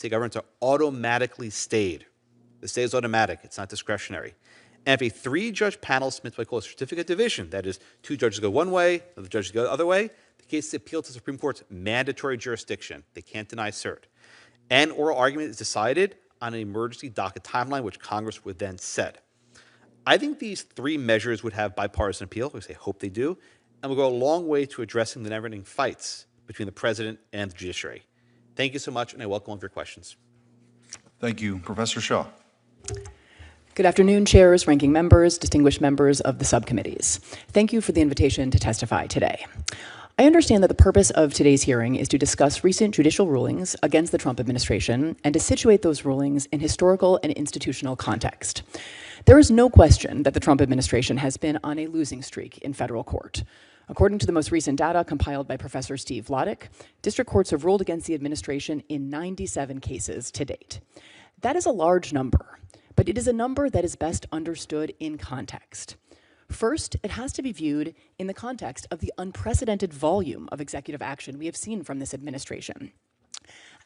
state governments are automatically stayed. The stay is automatic. It's not discretionary. And if a 3-judge panel submits what I call a certificate of division, that is, 2 judges go one way, the judges go the other way, the case is appealed to the Supreme Court's mandatory jurisdiction. They can't deny cert. And oral argument is decided on an emergency docket timeline, which Congress would then set. I think these 3 measures would have bipartisan appeal, because I hope they do, and will go a long way to addressing the never-ending fights between the president and the judiciary. Thank you so much, and I welcome all of your questions. Thank you. Professor Shaw. Good afternoon, chairs, ranking members, distinguished members of the subcommittees. Thank you for the invitation to testify today. I understand that the purpose of today's hearing is to discuss recent judicial rulings against the Trump administration and to situate those rulings in historical and institutional context. There is no question that the Trump administration has been on a losing streak in federal court. According to the most recent data compiled by Professor Steve Vladeck, district courts have ruled against the administration in 97 cases to date. That is a large number, but it is a number that is best understood in context. First, it has to be viewed in the context of the unprecedented volume of executive action we have seen from this administration.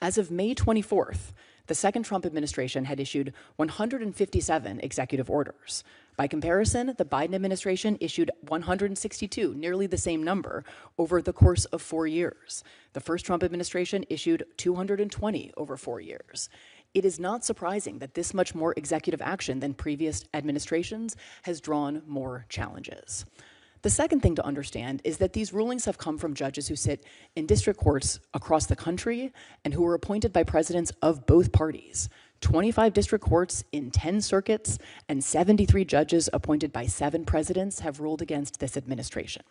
As of May 24th, the second Trump administration had issued 157 executive orders. By comparison, the Biden administration issued 162, nearly the same number, over the course of 4 years. The first Trump administration issued 220 over 4 years. It is not surprising that this much more executive action than previous administrations has drawn more challenges. The second thing to understand is that these rulings have come from judges who sit in district courts across the country and who were appointed by presidents of both parties. 25 district courts in 10 circuits and 73 judges appointed by 7 presidents have ruled against this administration.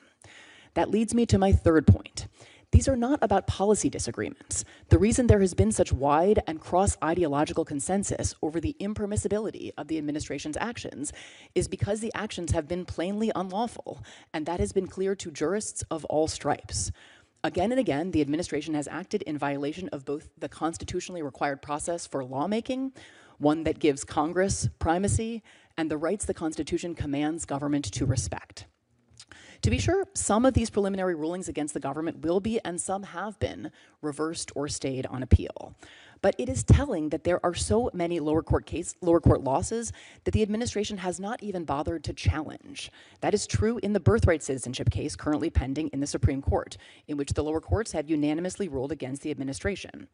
That leads me to my third point. These are not about policy disagreements. The reason there has been such wide and cross-ideological consensus over the impermissibility of the administration's actions is because the actions have been plainly unlawful, and that has been clear to jurists of all stripes. Again and again, the administration has acted in violation of both the constitutionally required process for lawmaking, one that gives Congress primacy, and the rights the Constitution commands government to respect. To be sure, some of these preliminary rulings against the government will be, and some have been, reversed or stayed on appeal. But it is telling that there are so many lower court losses that the administration has not even bothered to challenge. That is true in the birthright citizenship case currently pending in the Supreme Court, in which the lower courts have unanimously ruled against the administration.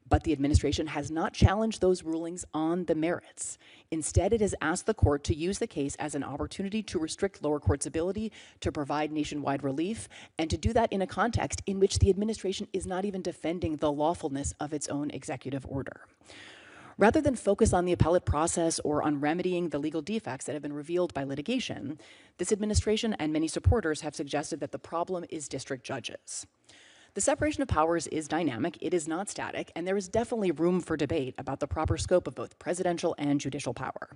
But the administration has not challenged those rulings on the merits. Instead, it has asked the court to use the case as an opportunity to restrict lower courts' ability to provide nationwide relief, and to do that in a context in which the administration is not even defending the lawfulness of its own executive order. Rather than focus on the appellate process or on remedying the legal defects that have been revealed by litigation, this administration and many supporters have suggested that the problem is district judges. The separation of powers is dynamic, it is not static, and there is definitely room for debate about the proper scope of both presidential and judicial power.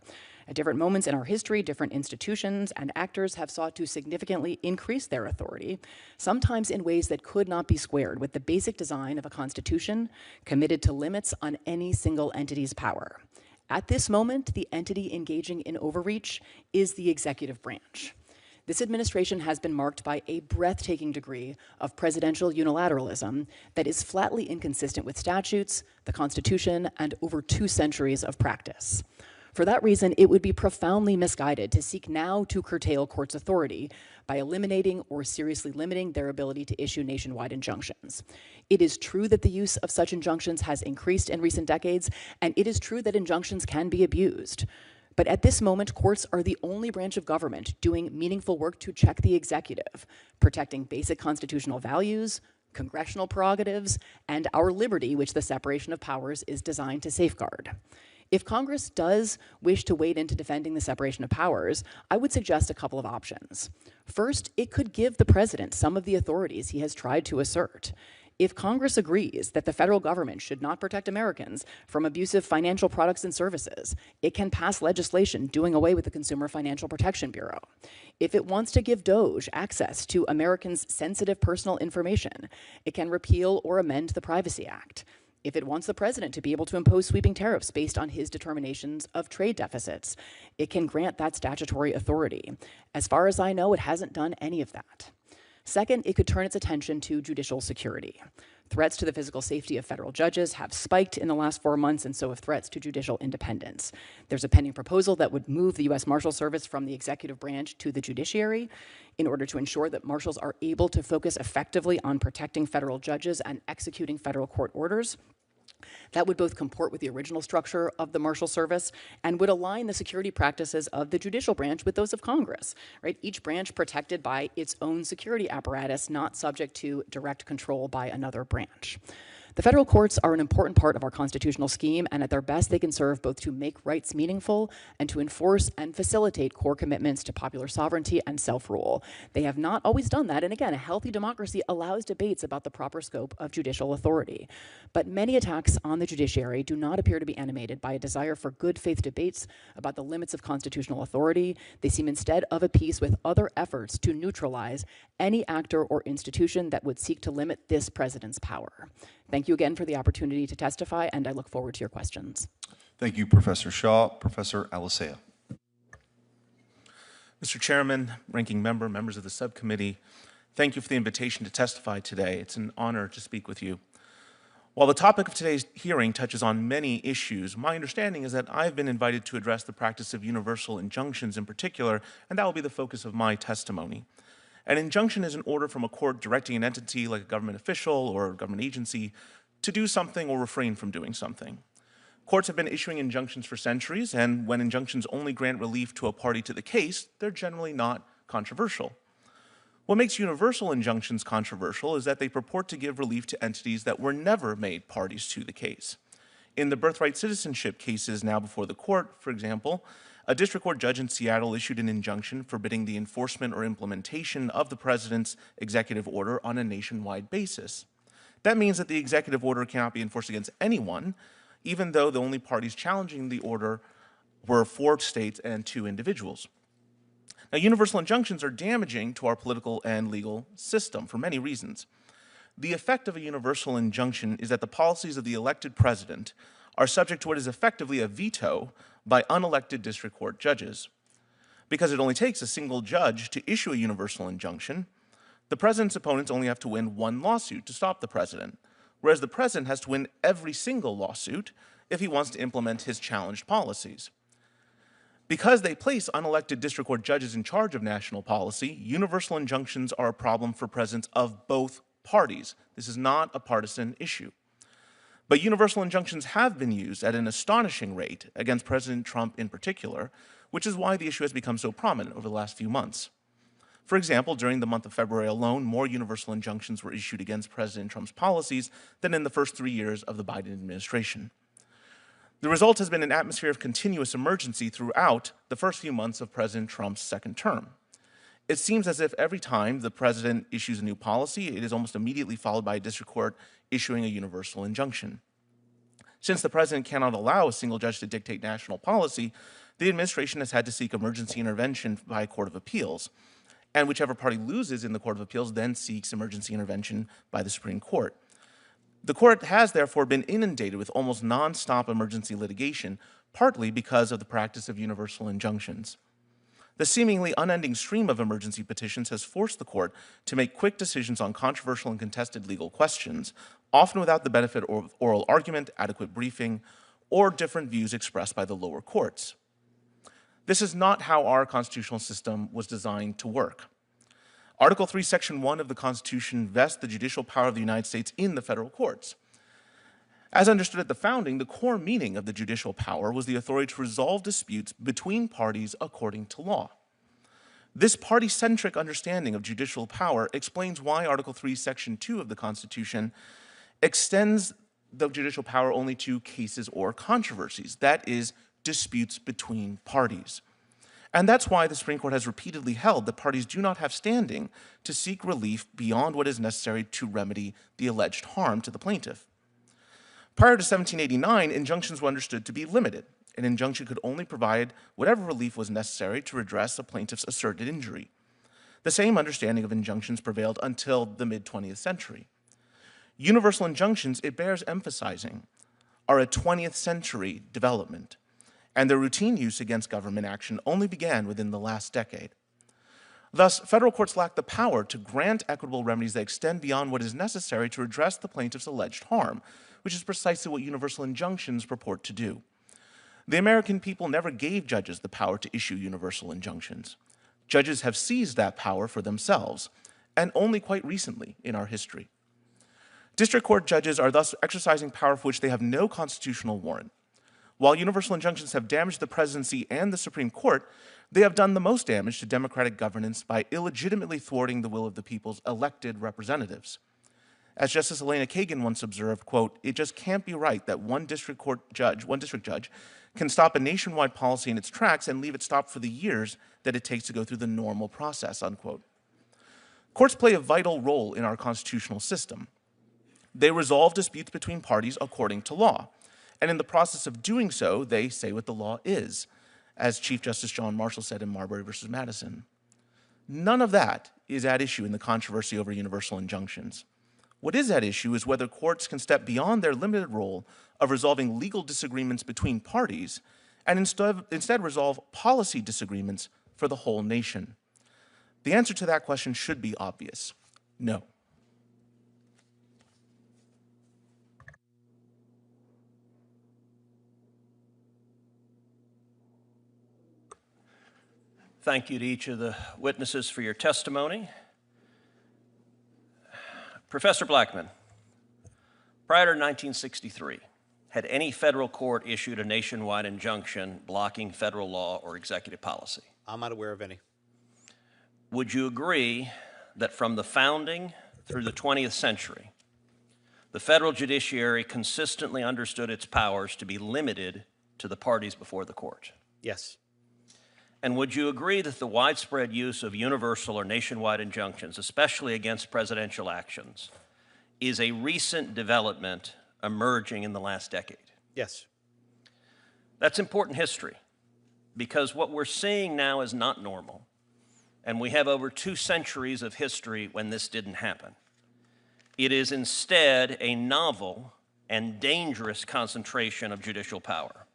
At different moments in our history, different institutions and actors have sought to significantly increase their authority, sometimes in ways that could not be squared with the basic design of a constitution committed to limits on any single entity's power. At this moment, the entity engaging in overreach is the executive branch. This administration has been marked by a breathtaking degree of presidential unilateralism that is flatly inconsistent with statutes, the Constitution, and over 2 centuries of practice. For that reason, it would be profoundly misguided to seek now to curtail courts' authority by eliminating or seriously limiting their ability to issue nationwide injunctions. It is true that the use of such injunctions has increased in recent decades, and it is true that injunctions can be abused. But at this moment, courts are the only branch of government doing meaningful work to check the executive, protecting basic constitutional values, congressional prerogatives, and our liberty, which the separation of powers is designed to safeguard. If Congress does wish to wade into defending the separation of powers, I would suggest a couple of options. First, it could give the president some of the authorities he has tried to assert. If Congress agrees that the federal government should not protect Americans from abusive financial products and services, it can pass legislation doing away with the Consumer Financial Protection Bureau. If it wants to give DOJ access to Americans' sensitive personal information, it can repeal or amend the Privacy Act. If it wants the president to be able to impose sweeping tariffs based on his determinations of trade deficits, it can grant that statutory authority. As far as I know, it hasn't done any of that. Second, it could turn its attention to judicial security. Threats to the physical safety of federal judges have spiked in the last 4 months, and so have threats to judicial independence. There's a pending proposal that would move the U.S. Marshal Service from the executive branch to the judiciary in order to ensure that marshals are able to focus effectively on protecting federal judges and executing federal court orders. That would both comport with the original structure of the Marshal Service and would align the security practices of the judicial branch with those of Congress, right? Each branch protected by its own security apparatus, not subject to direct control by another branch. The federal courts are an important part of our constitutional scheme, and at their best, they can serve both to make rights meaningful and to enforce and facilitate core commitments to popular sovereignty and self-rule. They have not always done that, and again, a healthy democracy allows debates about the proper scope of judicial authority. But many attacks on the judiciary do not appear to be animated by a desire for good faith debates about the limits of constitutional authority. They seem instead of a piece with other efforts to neutralize any actor or institution that would seek to limit this president's power. Thank you again for the opportunity to testify, and I look forward to your questions. Thank you, Professor Shaw. Professor Alisea. Mr. Chairman, Ranking Member, members of the subcommittee, thank you for the invitation to testify today. It's an honor to speak with you. While the topic of today's hearing touches on many issues, my understanding is that I've been invited to address the practice of universal injunctions in particular, and that will be the focus of my testimony. An injunction is an order from a court directing an entity like a government official or a government agency to do something or refrain from doing something. Courts have been issuing injunctions for centuries, and when injunctions only grant relief to a party to the case, they're generally not controversial. What makes universal injunctions controversial is that they purport to give relief to entities that were never made parties to the case. In the birthright citizenship cases now before the court, for example, a district court judge in Seattle issued an injunction forbidding the enforcement or implementation of the president's executive order on a nationwide basis. That means that the executive order cannot be enforced against anyone, even though the only parties challenging the order were 4 states and 2 individuals. Now, universal injunctions are damaging to our political and legal system for many reasons. The effect of a universal injunction is that the policies of the elected president are subject to what is effectively a veto by unelected district court judges. Because it only takes a single judge to issue a universal injunction, the president's opponents only have to win 1 lawsuit to stop the president, whereas the president has to win every single lawsuit if he wants to implement his challenged policies. Because they place unelected district court judges in charge of national policy, universal injunctions are a problem for presidents of both parties. This is not a partisan issue. But universal injunctions have been used at an astonishing rate against President Trump in particular, which is why the issue has become so prominent over the last few months. For example, during the month of February alone, more universal injunctions were issued against President Trump's policies than in the first 3 years of the Biden administration. The result has been an atmosphere of continuous emergency throughout the first few months of President Trump's second term. It seems as if every time the president issues a new policy, it is almost immediately followed by a district court issuing a universal injunction. Since the president cannot allow a single judge to dictate national policy, the administration has had to seek emergency intervention by a court of appeals. And whichever party loses in the court of appeals then seeks emergency intervention by the Supreme Court. The court has therefore been inundated with almost nonstop emergency litigation, partly because of the practice of universal injunctions. The seemingly unending stream of emergency petitions has forced the court to make quick decisions on controversial and contested legal questions, often without the benefit of oral argument, adequate briefing, or different views expressed by the lower courts. This is not how our constitutional system was designed to work. Article 3, Section 1 of the Constitution vests the judicial power of the United States in the federal courts. As understood at the founding, the core meaning of the judicial power was the authority to resolve disputes between parties according to law. This party-centric understanding of judicial power explains why Article 3, Section 2 of the Constitution extends the judicial power only to cases or controversies, that is, disputes between parties. And that's why the Supreme Court has repeatedly held that parties do not have standing to seek relief beyond what is necessary to remedy the alleged harm to the plaintiff. Prior to 1789, injunctions were understood to be limited. An injunction could only provide whatever relief was necessary to redress a plaintiff's asserted injury. The same understanding of injunctions prevailed until the mid-20th century. Universal injunctions, it bears emphasizing, are a 20th century development, and their routine use against government action only began within the last decade. Thus, federal courts lack the power to grant equitable remedies that extend beyond what is necessary to redress the plaintiff's alleged harm, which is precisely what universal injunctions purport to do. The American people never gave judges the power to issue universal injunctions. Judges have seized that power for themselves, and only quite recently in our history. District court judges are thus exercising power for which they have no constitutional warrant. While universal injunctions have damaged the presidency and the Supreme Court, they have done the most damage to democratic governance by illegitimately thwarting the will of the people's elected representatives. As Justice Elena Kagan once observed, quote, "It just can't be right that one district judge can stop a nationwide policy in its tracks and leave it stopped for the years that it takes to go through the normal process," unquote. Courts play a vital role in our constitutional system. They resolve disputes between parties according to law, and in the process of doing so, they say what the law is, as Chief Justice John Marshall said in Marbury v. Madison. None of that is at issue in the controversy over universal injunctions. What is at issue is whether courts can step beyond their limited role of resolving legal disagreements between parties and instead resolve policy disagreements for the whole nation. The answer to that question should be obvious: no. Thank you to each of the witnesses for your testimony. Professor Blackman, prior to 1963, had any federal court issued a nationwide injunction blocking federal law or executive policy? I'm not aware of any. Would you agree that from the founding through the 20th century, the federal judiciary consistently understood its powers to be limited to the parties before the court? Yes. And would you agree that the widespread use of universal or nationwide injunctions, especially against presidential actions, is a recent development emerging in the last decade? Yes. That's important history, because what we're seeing now is not normal, and we have over 2 centuries of history when this didn't happen. It is instead a novel and dangerous concentration of judicial power.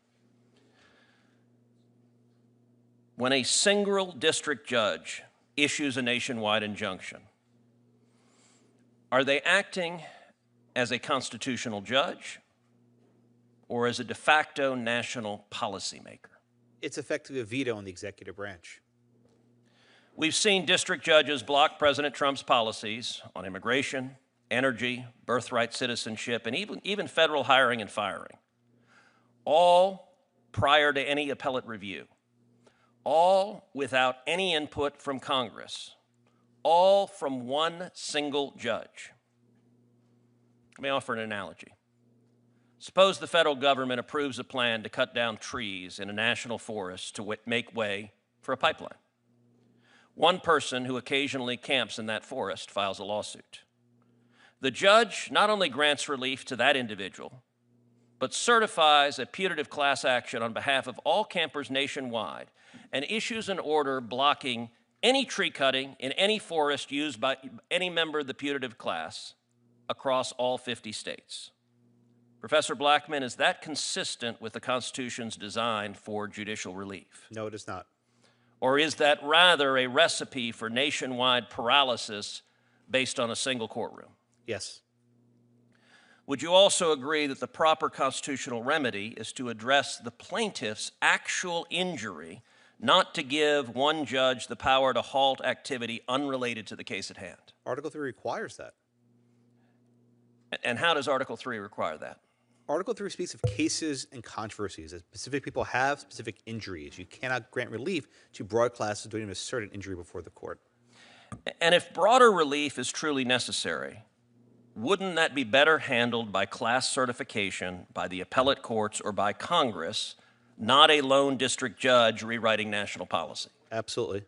When a single district judge issues a nationwide injunction, are they acting as a constitutional judge or as a de facto national policymaker? It's effectively a veto in the executive branch. We've seen district judges block President Trump's policies on immigration, energy, birthright citizenship, and even federal hiring and firing, all prior to any appellate review. All without any input from Congress, all from one single judge. Let me offer an analogy. Suppose the federal government approves a plan to cut down trees in a national forest to make way for a pipeline. One person who occasionally camps in that forest files a lawsuit. The judge not only grants relief to that individual, but certifies a putative class action on behalf of all campers nationwide and issues an order blocking any tree cutting in any forest used by any member of the putative class across all 50 states. Professor Blackman, is that consistent with the Constitution's design for judicial relief? No, it is not. Or is that rather a recipe for nationwide paralysis based on a single courtroom? Yes. Would you also agree that the proper constitutional remedy is to address the plaintiff's actual injury, not to give one judge the power to halt activity unrelated to the case at hand? Article 3 requires that. And how does Article 3 require that? Article 3 speaks of cases and controversies that specific people have specific injuries. You cannot grant relief to broad classes doing a certain injury before the court. And if broader relief is truly necessary, wouldn't that be better handled by class certification, by the appellate courts, or by Congress, not a lone district judge rewriting national policy? Absolutely.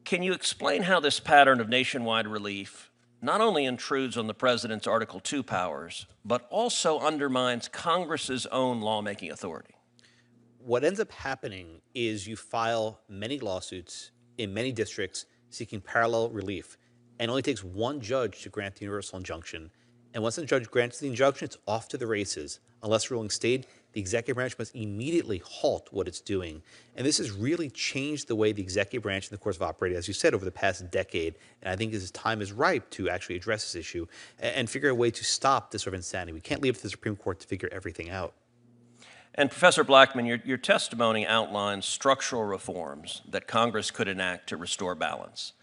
Can you explain how this pattern of nationwide relief not only intrudes on the president's Article 2 powers, but also undermines Congress's own lawmaking authority? What ends up happening is you file many lawsuits in many districts seeking parallel relief, and it only takes one judge to grant the universal injunction. And once the judge grants the injunction, it's off to the races. Unless ruling stayed, the executive branch must immediately halt what it's doing. And this has really changed the way the executive branch and the courts have operated, as you said, over the past decade. And I think this time is ripe to actually address this issue and figure a way to stop this sort of insanity. We can't leave it to the Supreme Court to figure everything out. And Professor Blackman, your testimony outlines structural reforms that Congress could enact to restore balance.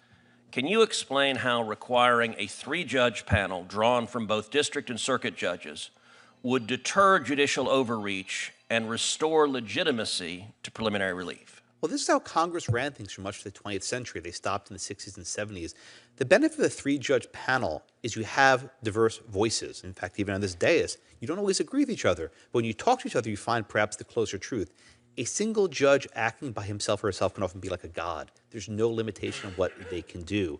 Can you explain how requiring a 3-judge panel drawn from both district and circuit judges would deter judicial overreach and restore legitimacy to preliminary relief? Well, this is how Congress ran things for much of the 20th century. They stopped in the 60s and 70s. The benefit of the 3-judge panel is you have diverse voices. In fact, even on this dais, you don't always agree with each other. But when you talk to each other, you find perhaps the closer truth. A single judge acting by himself or herself can often be like a god. There's no limitation on what they can do.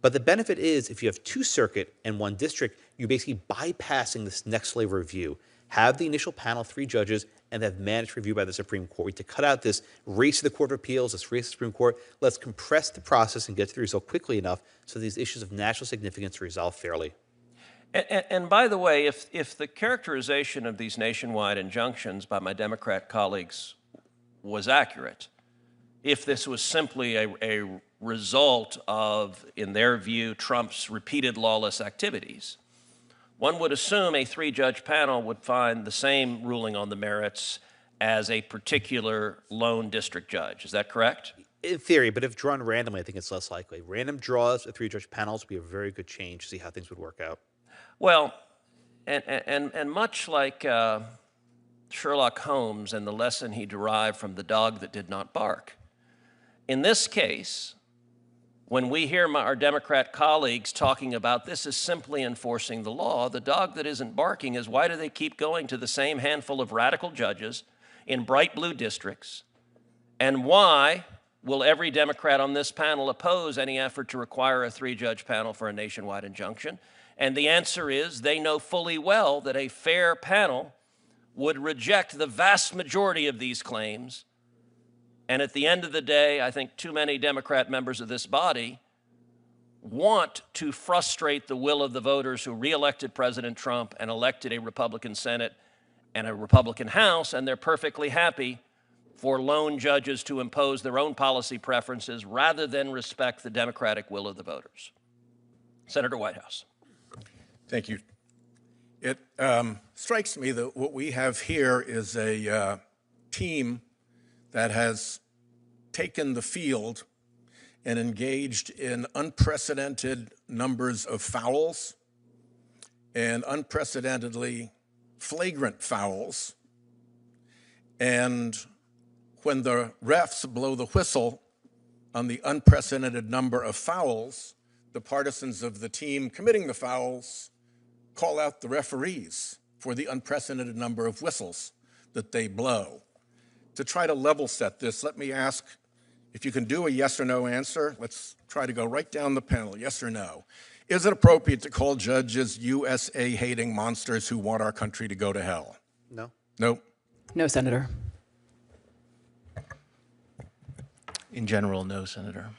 But the benefit is if you have 2 circuit and 1 district, you're basically bypassing this next layer of review. Have the initial panel, 3 judges, and have managed review by the Supreme Court to cut out this race to the Court of Appeals, this race to the Supreme Court. Let's compress the process and get to the result quickly enough so these issues of national significance are resolved fairly. And by the way, if the characterization of these nationwide injunctions by my Democrat colleagues was accurate, if this was simply a result of, in their view, Trump's repeated lawless activities, one would assume a 3-judge panel would find the same ruling on the merits as a particular lone district judge. Is that correct? In theory, but if drawn randomly, I think it's less likely. Random draws of 3-judge panels would be a very good change to see how things would work out. Well, and much like Sherlock Holmes and the lesson he derived from the dog that did not bark, in this case, when we hear our Democrat colleagues talking about this is simply enforcing the law, the dog that isn't barking is why do they keep going to the same handful of radical judges in bright blue districts? And why will every Democrat on this panel oppose any effort to require a 3-judge panel for a nationwide injunction? And the answer is they know fully well that a fair panel would reject the vast majority of these claims. And at the end of the day, I think too many Democrat members of this body want to frustrate the will of the voters who reelected President Trump and elected a Republican Senate and a Republican House, and they're perfectly happy for lone judges to impose their own policy preferences rather than respect the democratic will of the voters. Senator Whitehouse. Thank you. It strikes me that what we have here is a team that has taken the field and engaged in unprecedented numbers of fouls and unprecedentedly flagrant fouls. And when the refs blow the whistle on the unprecedented number of fouls, the partisans of the team committing the fouls call out the referees for the unprecedented number of whistles that they blow. To try to level set this, let me ask if you can do a yes or no answer. Let's try to go right down the panel, yes or no. Is it appropriate to call judges USA-hating monsters who want our country to go to hell? No. No. No, Senator. In general, no, Senator.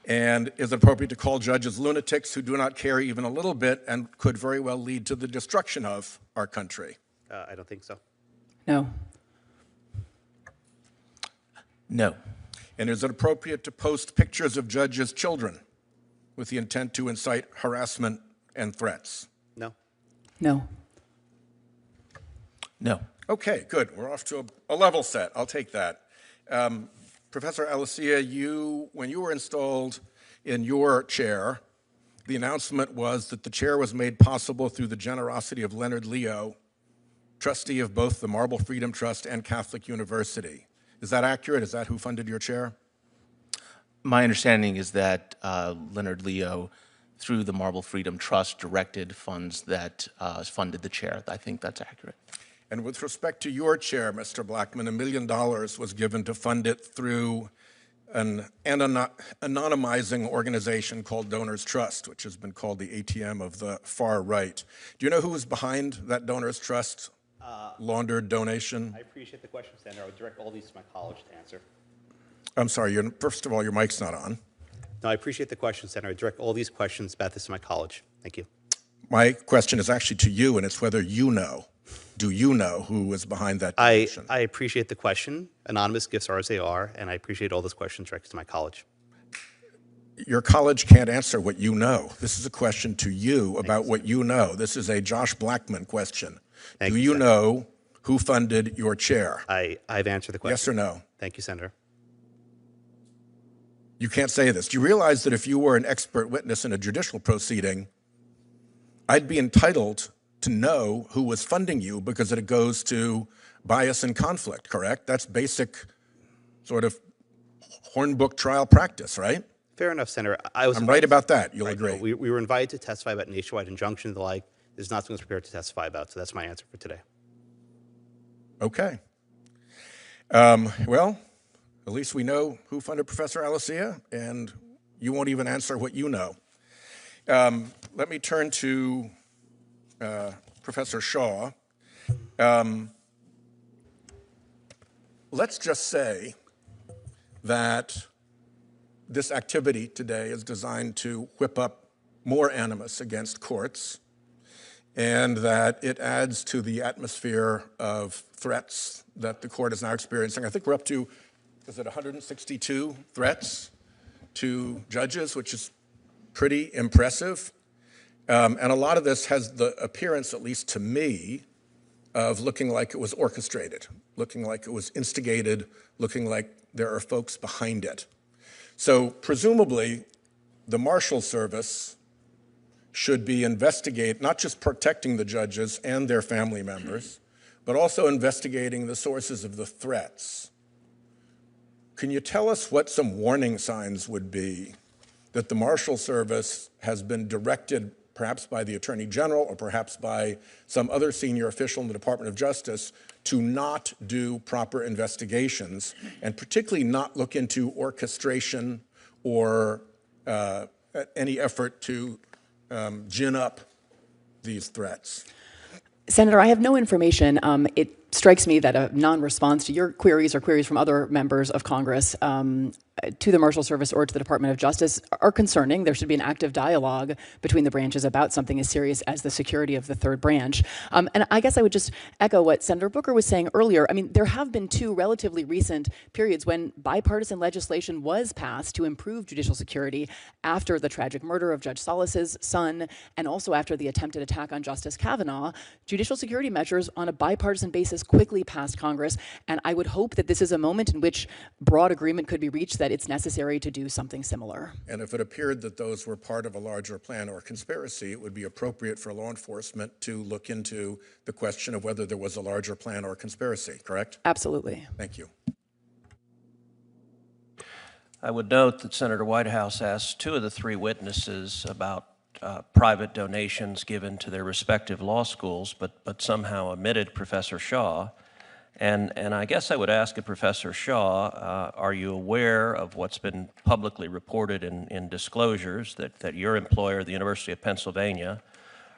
And is it appropriate to call judges lunatics who do not care even a little bit and could very well lead to the destruction of our country? I don't think so. No. No. And is it appropriate to post pictures of judges' children with the intent to incite harassment and threats? No. No. No. Okay, good. We're off to a level set. I'll take that. Professor Alessia, when you were installed in your chair, the announcement was that the chair was made possible through the generosity of Leonard Leo, trustee of both the Marble Freedom Trust and Catholic University. Is that accurate? Is that who funded your chair? My understanding is that Leonard Leo, through the Marble Freedom Trust, directed funds that funded the chair. I think that's accurate. And with respect to your chair, Mr. Blackman, $1 million was given to fund it through an anonymizing organization called Donors Trust, which has been called the ATM of the far right. Do you know who was behind that Donors Trust laundered donation? I appreciate the question, Senator. I would direct all these to my college to answer. I'm sorry, first of all, your mic's not on. No, I appreciate the question, Senator. I direct all these questions about this to my college. Thank you. My question is actually to you, and it's whether you know. do you know who was behind that I donation? appreciate the question. Anonymous gifts are as they are, and I appreciate all those questions directed to my college. Your college can't answer what you know. This is a question to you about what you know. This is a Josh Blackman question. Do you know who funded your chair? I've answered the question. Yes or no? Thank you, Senator. You can't say this. Do you realize that if you were an expert witness in a judicial proceeding, I'd be entitled to know who was funding you because it goes to bias and conflict, correct? That's basic sort of hornbook trial practice, right? Fair enough, Senator. I'm right about that. You'll agree. No, we were invited to testify about nationwide injunction and the like. There's not something I was prepared to testify about, so that's my answer for today. Okay. Well, at least we know who funded Professor Alessia, and you won't even answer what you know. Let me turn to Professor Shaw. Let's just say that this activity today is designed to whip up more animus against courts, and that it adds to the atmosphere of threats that the court is now experiencing. I think we're up to, is it 162 threats to judges, which is pretty impressive. And a lot of this has the appearance, at least to me, of looking like it was orchestrated, looking like it was instigated, looking like there are folks behind it. So presumably, the Marshal Service should be not just protecting the judges and their family members, but also investigating the sources of the threats. Can you tell us what some warning signs would be that the Marshal Service has been directed, perhaps by the Attorney General or perhaps by some other senior official in the Department of Justice, to not do proper investigations, and particularly not look into orchestration or any effort to gin up these threats? Senator, I have no information. It strikes me that a non-response to your queries or queries from other members of Congress to the Marshal Service or to the Department of Justice are concerning. There should be an active dialogue between the branches about something as serious as the security of the third branch. And I guess I would just echo what Senator Booker was saying earlier. I mean, there have been two relatively recent periods when bipartisan legislation was passed to improve judicial security after the tragic murder of Judge Solis's son and also after the attempted attack on Justice Kavanaugh. Judicial security measures on a bipartisan basis quickly passed Congress, and I would hope that this is a moment in which broad agreement could be reached that it's necessary to do something similar. And if it appeared that those were part of a larger plan or conspiracy, it would be appropriate for law enforcement to look into the question of whether there was a larger plan or conspiracy, correct? Absolutely. Thank you. I would note that Senator Whitehouse asked two of the three witnesses about private donations given to their respective law schools, but somehow omitted Professor Shaw. And I guess I would ask of Professor Shaw, are you aware of what's been publicly reported in disclosures that your employer, the University of Pennsylvania,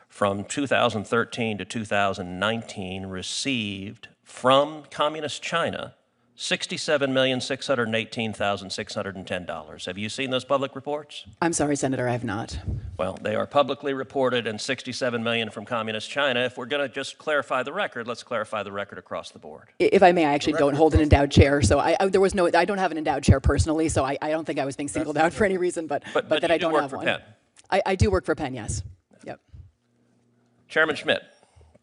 from 2013 to 2019 received from Communist China $67,618,610. Have you seen those public reports? I'm sorry, Senator, I have not. Well, they are publicly reported, and $67 million from Communist China. If we're going to just clarify the record, let's clarify the record across the board. If I may, I actually don't hold an endowed chair, so I don't have an endowed chair personally, so I don't think I was being singled out for any reason, but that I don't have one. Penn. I do work for Penn, yes. Yep. Chairman Schmidt.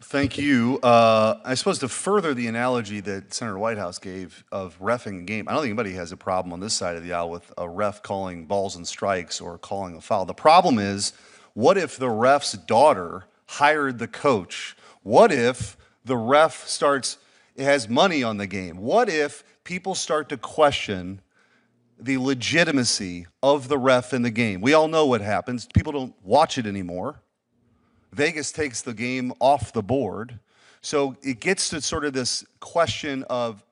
Thank you. I suppose to further the analogy that Senator Whitehouse gave of reffing a game, I don't think anybody has a problem on this side of the aisle with a ref calling balls and strikes or calling a foul. The problem is, what if the ref's daughter hired the coach? What if the ref has money on the game? What if people start to question the legitimacy of the ref in the game? We all know what happens. People don't watch it anymore. Vegas takes the game off the board. So it gets to sort of this question of,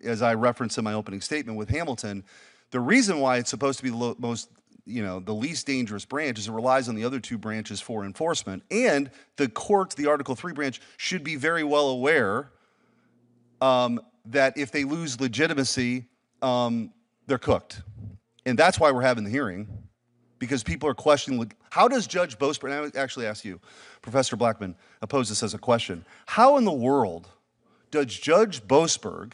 as I referenced in my opening statement with Hamilton, the reason why it's supposed to be the least dangerous branch is it relies on the other two branches for enforcement. And the courts, the Article III branch, should be very well aware that if they lose legitimacy, they're cooked. And that's why we're having the hearing, because people are questioning, how does Judge Boasberg, and I would actually ask you, Professor Blackman, pose this as a question. How in the world does Judge Boasberg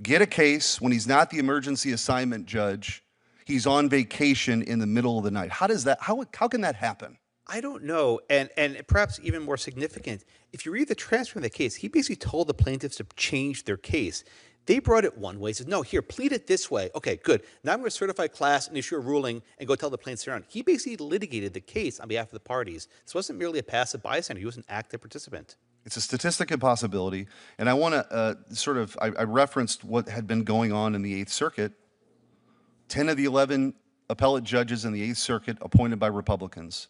get a case when he's not the emergency assignment judge, he's on vacation in the middle of the night? How can that happen? I don't know, and perhaps even more significant, if you read the transcript of the case, he basically told the plaintiffs to change their case. They brought it one way, said, no, here, plead it this way. Okay, good. Now I'm going to certify class and issue a ruling and go tell the plaintiffs around. He basically litigated the case on behalf of the parties. This wasn't merely a passive bystander. He was an active participant. It's a statistic and possibility, and I want to I referenced what had been going on in the Eighth Circuit. 10 of the 11 appellate judges in the Eighth Circuit appointed by Republicans.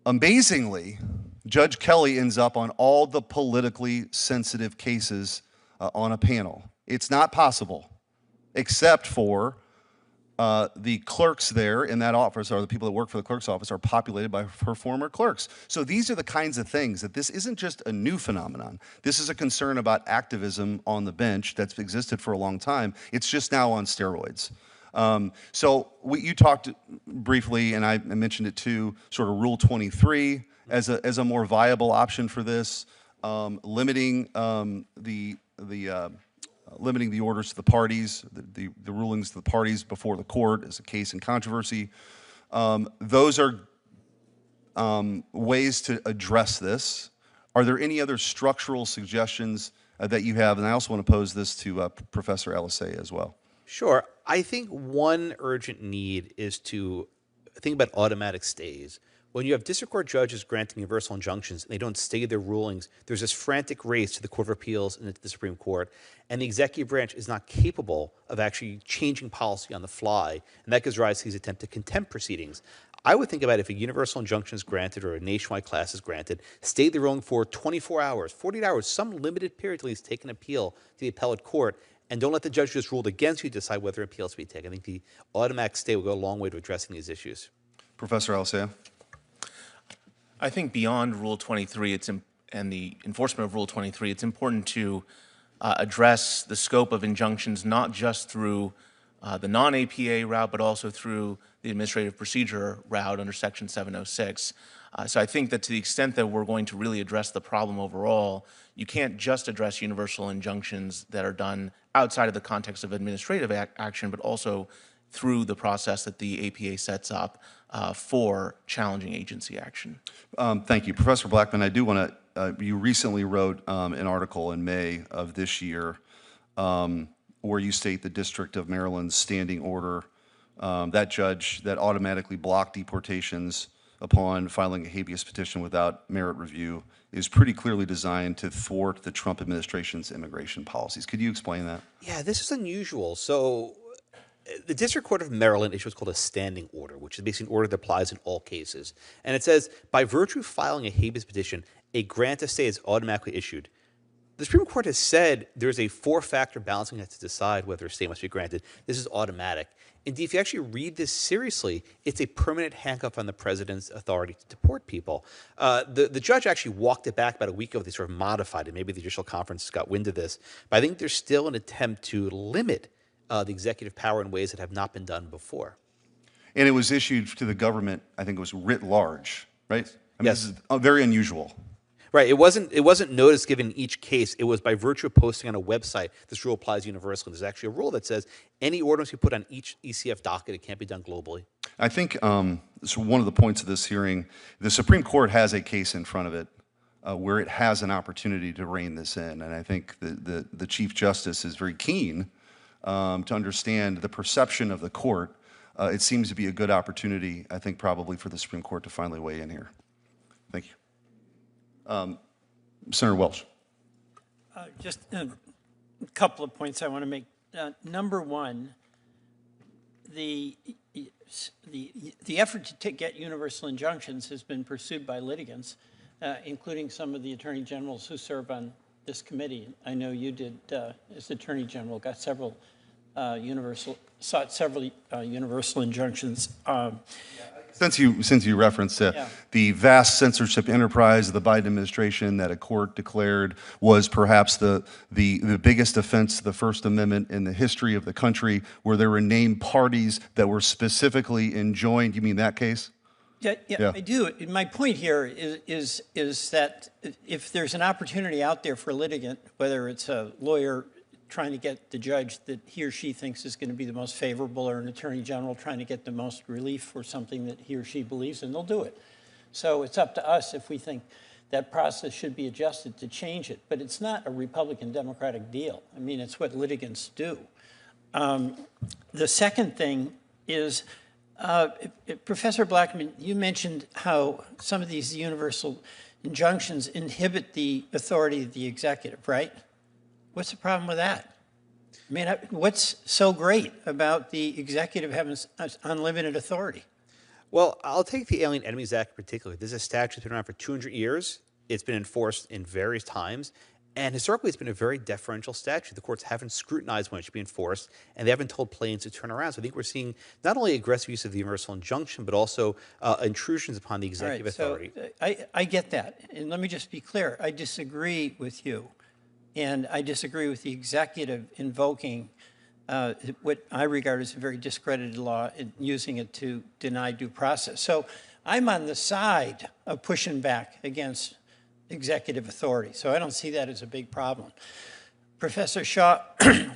Amazingly, Judge Kelly ends up on all the politically sensitive cases on a panel. It's not possible, except for the clerks there in that office, or the people that work for the clerk's office, are populated by her former clerks. So these are the kinds of things that this isn't just a new phenomenon. This is a concern about activism on the bench that's existed for a long time. It's just now on steroids. You talked briefly, and I mentioned it too, sort of Rule 23 as a more viable option for this, limiting limiting the orders to the parties, the rulings to the parties before the court as a case in controversy. Those are ways to address this. Are there any other structural suggestions that you have? And I also want to pose this to Professor Alisei as well. Sure. I think one urgent need is to think about automatic stays. When you have district court judges granting universal injunctions and they don't stay their rulings, there's this frantic race to the Court of Appeals and to the Supreme Court, and the executive branch is not capable of actually changing policy on the fly, and that gives rise to these attempted contempt proceedings. I would think about if a universal injunction is granted or a nationwide class is granted, stay the ruling for 24 hours, 48 hours, some limited period till he's taken appeal to the appellate court, and don't let the judge just ruled against you decide whether appeals to be taken. I think the automatic stay will go a long way to addressing these issues. Professor Alisei? I think beyond Rule 23 and the enforcement of Rule 23, it's important to address the scope of injunctions not just through the non-APA route, but also through the administrative procedure route under Section 706. So I think that to the extent that we're going to really address the problem overall, you can't just address universal injunctions that are done outside of the context of administrative action, but also through the process that the APA sets up for challenging agency action. Thank you. Professor Blackman, I do want to, you recently wrote an article in May of this year where you state the District of Maryland's standing order, that judge that automatically blocked deportations upon filing a habeas petition without merit review is pretty clearly designed to thwart the Trump administration's immigration policies. Could you explain that? Yeah, this is unusual. So the District Court of Maryland issues what's called a standing order, which is basically an order that applies in all cases. And it says, by virtue of filing a habeas petition, a grant of stay is automatically issued. The Supreme Court has said there's a four-factor balancing test to decide whether a stay must be granted. This is automatic. Indeed, if you actually read this seriously, it's a permanent handcuff on the president's authority to deport people. The judge actually walked it back about a week ago. They sort of modified it. Maybe the Judicial Conference got wind of this. But I think there's still an attempt to limit the executive power in ways that have not been done before. And it was issued to the government, I think it was writ large, right? I mean, Yes. This is very unusual. Right. It wasn't notice given in each case. It was by virtue of posting on a website. This rule applies universally. There's actually a rule that says any ordinance you put on each ECF docket, it can't be done globally. I think so one of the points of this hearing, the Supreme Court has a case in front of it where it has an opportunity to rein this in. And I think the Chief Justice is very keen to understand the perception of the court. It seems to be a good opportunity, I think, probably for the Supreme Court to finally weigh in here. Thank you. Senator Welch. Just a couple of points I want to make. Number one, the effort to get universal injunctions has been pursued by litigants, including some of the attorney generals who serve on this committee. I know you did as attorney general, got several universal injunctions. Since you referenced the vast censorship enterprise of the Biden administration that a court declared was perhaps the biggest offense to the First Amendment in the history of the country, where there were named parties that were specifically enjoined. You mean that case? Yeah, I do. My point here is that if there's an opportunity out there for a litigant, whether it's a lawyer trying to get the judge that he or she thinks is going to be the most favorable, or an attorney general trying to get the most relief for something that he or she believes in, they'll do it. So it's up to us if we think that process should be adjusted to change it. But it's not a Republican-Democratic deal. I mean, it's what litigants do. The second thing is, Professor Blackman, you mentioned how some of these universal injunctions inhibit the authority of the executive, right? What's the problem with that? I mean, what's so great about the executive having unlimited authority? Well, I'll take the Alien Enemies Act in particular. This is a statute that's been around for 200 years. It's been enforced in various times. And historically, it's been a very deferential statute. The courts haven't scrutinized when it should be enforced, and they haven't told plaintiffs to turn around. So I think we're seeing not only aggressive use of the universal injunction, but also intrusions upon the executive authority. So I get that. And let me just be clear. I disagree with you. And I disagree with the executive invoking what I regard as a very discredited law and using it to deny due process. So I'm on the side of pushing back against executive authority. So I don't see that as a big problem. Professor Shaw,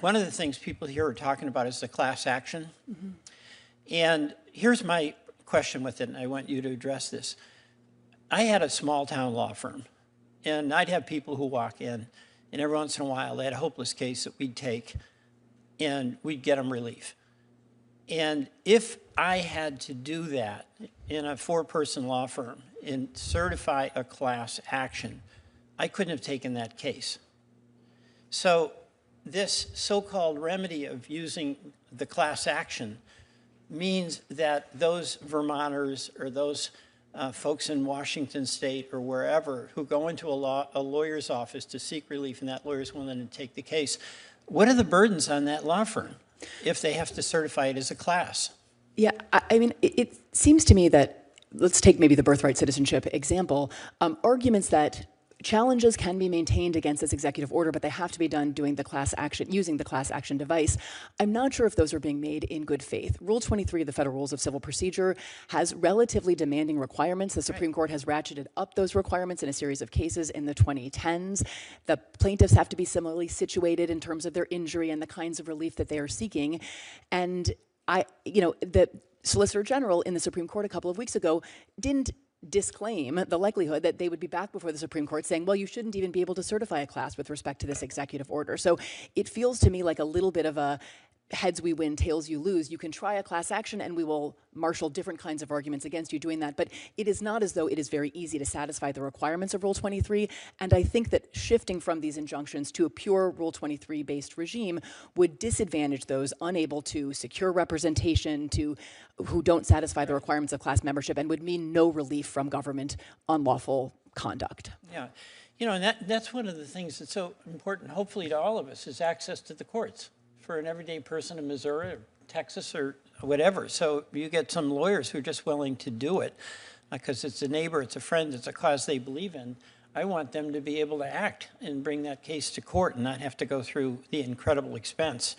one of the things people here are talking about is the class action. Mm-hmm. And here's my question with it, and I want you to address this. I had a small town law firm, and I'd have people who walk in, and every once in a while they had a hopeless case that we'd take, and we'd get them relief. And if I had to do that in a 4-person law firm and certify a class action, I couldn't have taken that case. So this so-called remedy of using the class action means that those Vermonters or those folks in Washington State or wherever who go into a lawyer's office to seek relief and that lawyer's willing to take the case, what are the burdens on that law firm if they have to certify it as a class? Yeah, I mean, it seems to me that, let's take maybe the birthright citizenship example, arguments that challenges can be maintained against this executive order, but they have to be done using the class action device. I'm not sure if those are being made in good faith. Rule 23 of the Federal Rules of Civil Procedure has relatively demanding requirements. The Supreme Court has ratcheted up those requirements in a series of cases in the 2010s. The plaintiffs have to be similarly situated in terms of their injury and the kinds of relief that they are seeking. And the Solicitor General in the Supreme Court a couple of weeks ago didn't disclaim the likelihood that they would be back before the Supreme Court saying, well, you shouldn't even be able to certify a class with respect to this executive order. So it feels to me like a little bit of a heads we win, tails you lose. You can try a class action and we will marshal different kinds of arguments against you doing that. But it is not as though it is very easy to satisfy the requirements of Rule 23. And I think that shifting from these injunctions to a pure Rule 23-based regime would disadvantage those unable to secure representation, who don't satisfy the requirements of class membership, and would mean no relief from government unlawful conduct. Yeah. And that's one of the things that's so important, hopefully to all of us, is access to the courts for an everyday person in Missouri or Texas or whatever. So you get some lawyers who are just willing to do it because it's a neighbor, it's a friend, it's a cause they believe in. I want them to be able to act and bring that case to court and not have to go through the incredible expense.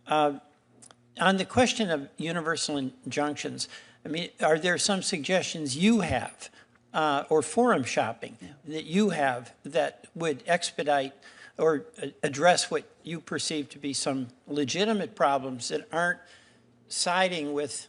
On the question of universal injunctions, I mean, are there some suggestions you have or forum shopping that you have that would expedite or address what you perceive to be some legitimate problems that aren't siding with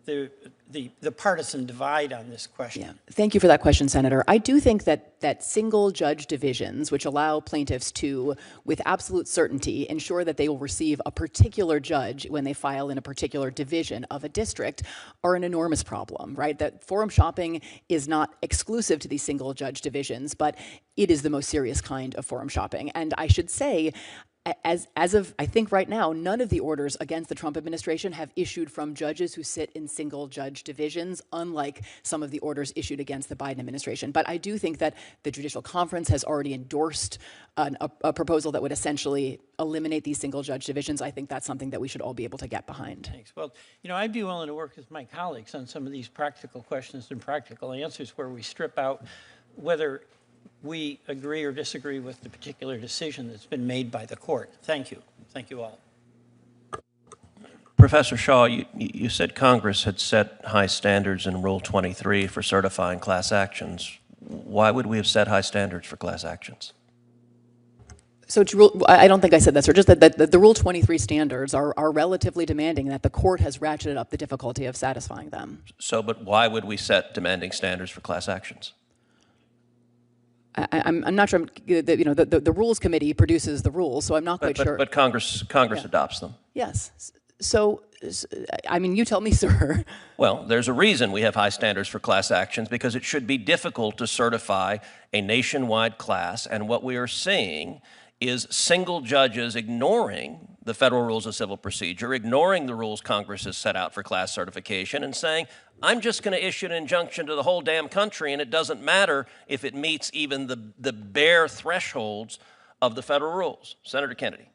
the partisan divide on this question? Yeah. Thank you for that question, Senator. I do think that single judge divisions, which allow plaintiffs to, with absolute certainty, ensure that they will receive a particular judge when they file in a particular division of a district, are an enormous problem, right? That forum shopping is not exclusive to these single judge divisions, but it is the most serious kind of forum shopping. And I should say, as of, I think right now, none of the orders against the Trump administration have issued from judges who sit in single judge divisions, unlike some of the orders issued against the Biden administration. But I do think that the Judicial Conference has already endorsed a proposal that would essentially eliminate these single judge divisions. I think that's something that we should all be able to get behind. Thanks. Well, I'd be willing to work with my colleagues on some of these practical questions and practical answers where we strip out whether we agree or disagree with the particular decision that's been made by the court. Thank you. Thank you all. Professor Shaw, you said Congress had set high standards in Rule 23 for certifying class actions. Why would we have set high standards for class actions? So I don't think I said that, sir. Just that the Rule 23 standards are relatively demanding, that the court has ratcheted up the difficulty of satisfying them. So, but why would we set demanding standards for class actions? I'm not sure. The Rules Committee produces the rules, so I'm not quite sure. But Congress adopts them. Yes. So, I mean, you tell me, sir. Well, there's a reason we have high standards for class actions, because it should be difficult to certify a nationwide class, and what we are seeing is single judges ignoring the federal rules of civil procedure, ignoring the rules Congress has set out for class certification, and saying, I'm just going to issue an injunction to the whole damn country, and it doesn't matter if it meets even the bare thresholds of the federal rules. Senator Kennedy.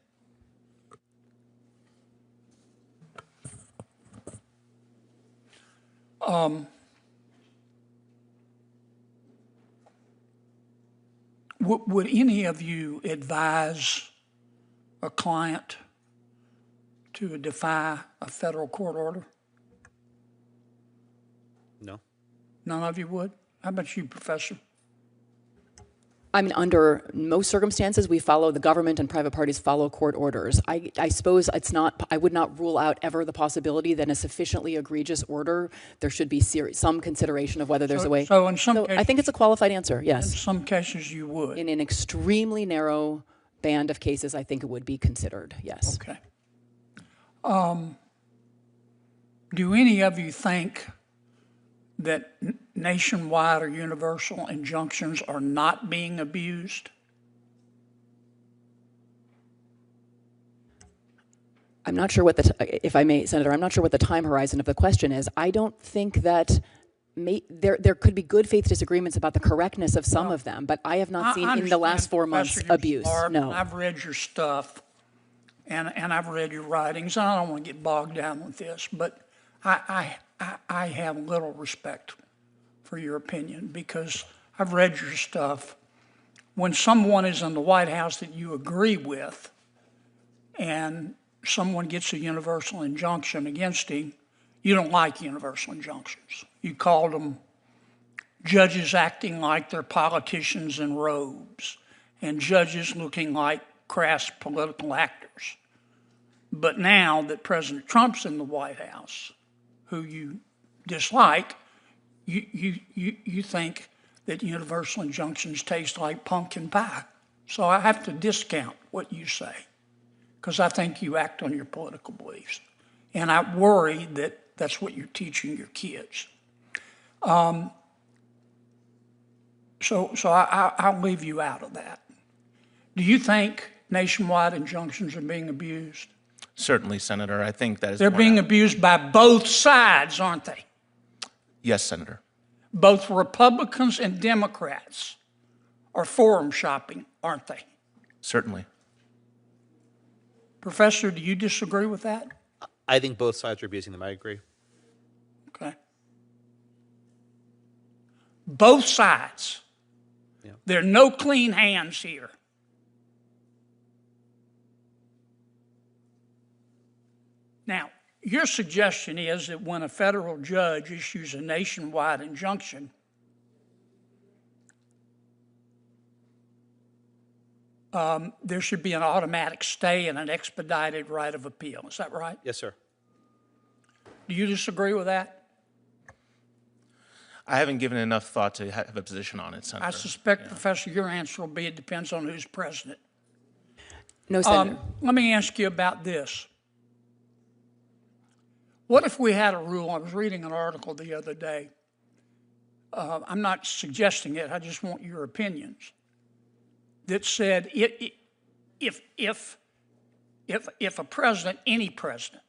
Would any of you advise a client to defy a federal court order? No. None of you would? How about you, Professor? I mean, under most circumstances, we follow the government and private parties follow court orders. I suppose it's not, I would not rule out ever the possibility that in a sufficiently egregious order, there should be some consideration of whether there's a way. So in some cases, I think it's a qualified answer, yes. in some cases you would. In an extremely narrow band of cases, I think it would be considered, yes. Okay. Do any of you think that nationwide or universal injunctions are not being abused? I'm not sure what if I may, Senator, I'm not sure what the time horizon of the question is. I don't think that there could be good faith disagreements about the correctness of some of them, but I have not seen in the last 4 months abuse. Smart, no. I've read your stuff, and I've read your writings, and I don't want to get bogged down with this, but I have little respect for your opinion because I've read your stuff. When someone is in the White House that you agree with and someone gets a universal injunction against him, you don't like universal injunctions. You called them judges acting like they're politicians in robes and judges looking like crass political actors. But now that President Trump's in the White House, who you dislike, you think that universal injunctions taste like pumpkin pie. So I have to discount what you say because I think you act on your political beliefs. And I worry that that's what you're teaching your kids. So I'll leave you out of that. Do you think nationwide injunctions are being abused? Certainly, Senator. I think that is. They're being abused by both sides, aren't they? Yes, Senator. Both Republicans and Democrats are forum shopping, aren't they? Certainly. Professor, do you disagree with that? I think both sides are abusing them. I agree. Okay. Both sides. Yeah. There are no clean hands here. Now, your suggestion is that when a federal judge issues a nationwide injunction, there should be an automatic stay and an expedited right of appeal. Is that right? Yes, sir. Do you disagree with that? I haven't given enough thought to have a position on it, Senator. I suspect, Professor, your answer will be it depends on who's president. No, Senator. Let me ask you about this. What if we had a rule? I was reading an article the other day. I'm not suggesting it. I just want your opinions. That said, if if a president, any president,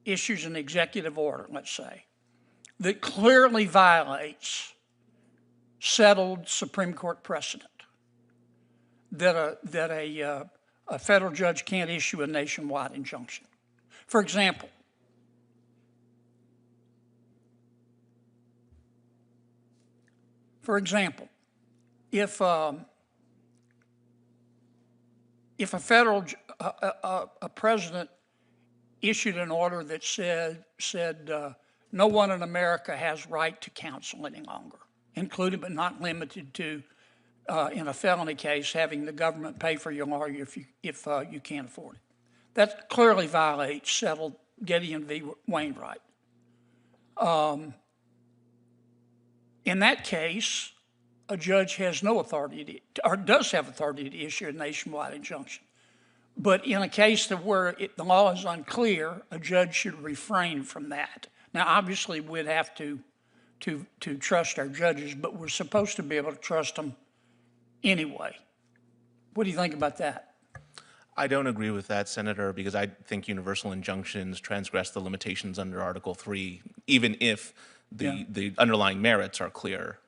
issues an executive order, let's say, that clearly violates settled Supreme Court precedent, that a federal judge can't issue a nationwide injunction. For example, if a federal president issued an order that said no one in America has right to counsel any longer, including but not limited to, in a felony case, having the government pay for your lawyer if you can't afford it. That clearly violates settled Gideon v. Wainwright. In that case, a judge has no authority or does have authority to issue a nationwide injunction. But in a case where the law is unclear, a judge should refrain from that. Now, obviously, we'd have to trust our judges, but we're supposed to be able to trust them anyway. What do you think about that? I don't agree with that, Senator, because I think universal injunctions transgress the limitations under Article 3, even if the underlying merits are clear.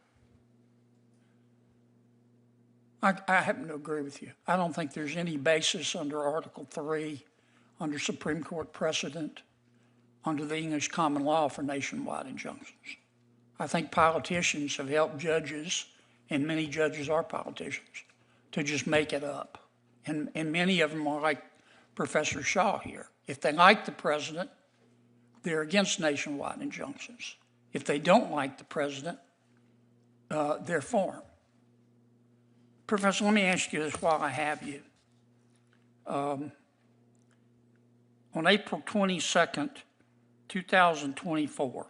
I happen to agree with you. I don't think there's any basis under Article 3, under Supreme Court precedent, under the English common law for nationwide injunctions. I think politicians have helped judges, and many judges are politicians, to just make it up. And many of them are like Professor Shaw here. If they like the president, they're against nationwide injunctions. If they don't like the president, they're for him. Professor, let me ask you this while I have you. On April 22nd, 2024,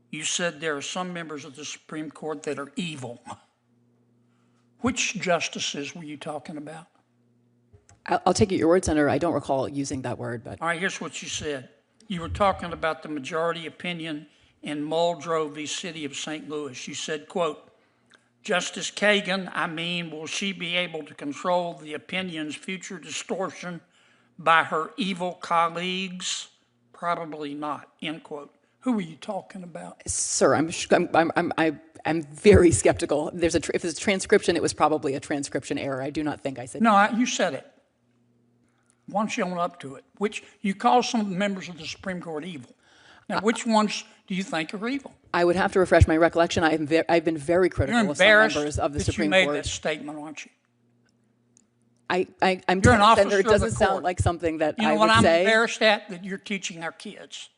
you said there are some members of the Supreme Court that are evil. Which justices were you talking about? I'll take it your word, Senator. I don't recall using that word, but. All right, here's what you said. You were talking about the majority opinion in Muldrow v. City of St. Louis. You said, quote, Justice Kagan, will she be able to control the opinion's future distortion by her evil colleagues? Probably not, end quote. Who were you talking about? Sir, I'm very skeptical. If there's a transcription, it was probably a transcription error. I do not think I said. No, you said it. Why don't you own up to it? Which you call some of the members of the Supreme Court evil. Now, which ones do you think are evil? I would have to refresh my recollection. I've been very critical of some members of the Supreme Court. You're embarrassed that you made that statement, aren't you? I'm You're an officer Senator, it doesn't sound like something that I would say. You know what I'm embarrassed at? That you're teaching our kids.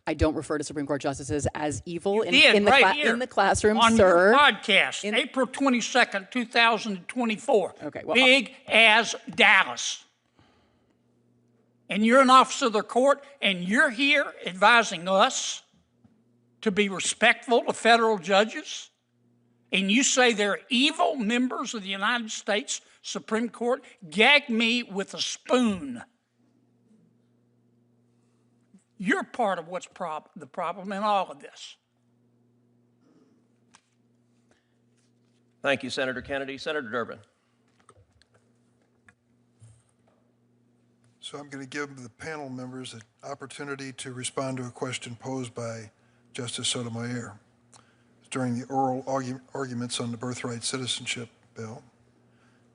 I don't refer to Supreme Court justices as evil in the classroom, on sir. Your podcast, April 22nd, 2024. Okay, well, big as Dallas. And you're an officer of the court, and you're here advising us to be respectful to federal judges, and you say they're evil members of the United States Supreme Court? Gag me with a spoon. You're part of what's the problem in all of this. Thank you, Senator Kennedy. Senator Durbin. So I'm going to give the panel members an opportunity to respond to a question posed by Justice Sotomayor during the oral arguments on the birthright citizenship bill.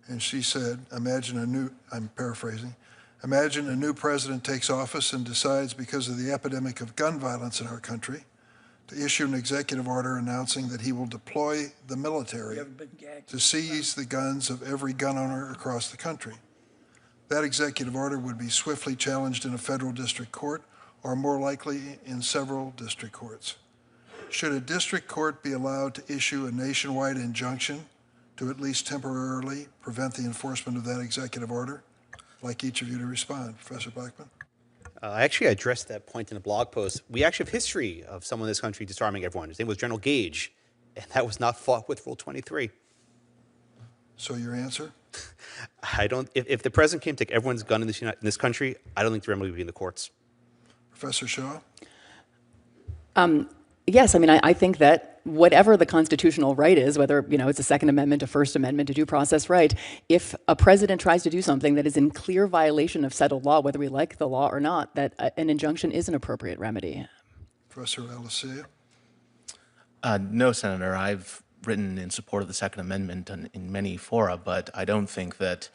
And she said, I'm paraphrasing, imagine a new president takes office and decides, because of the epidemic of gun violence in our country, to issue an executive order announcing that he will deploy the military to seize the guns of every gun owner across the country. That executive order would be swiftly challenged in a federal district court, or more likely in several district courts. Should a district court be allowed to issue a nationwide injunction to at least temporarily prevent the enforcement of that executive order? I'd like each of you to respond. Professor Blackman. I actually addressed that point in a blog post. We actually have history of someone in this country disarming everyone. His name was General Gage, and that was not fought with Rule 23. So your answer? If the president came to take everyone's gun in this country, I don't think the remedy would be in the courts. Professor Shaw? Yes, I think that whatever the constitutional right is, whether it's a Second Amendment, a First Amendment, a due process right, if a president tries to do something that is in clear violation of settled law, whether we like the law or not, that an injunction is an appropriate remedy. Professor Alessia? No, Senator. I've written in support of the Second Amendment in many fora, but I don't think that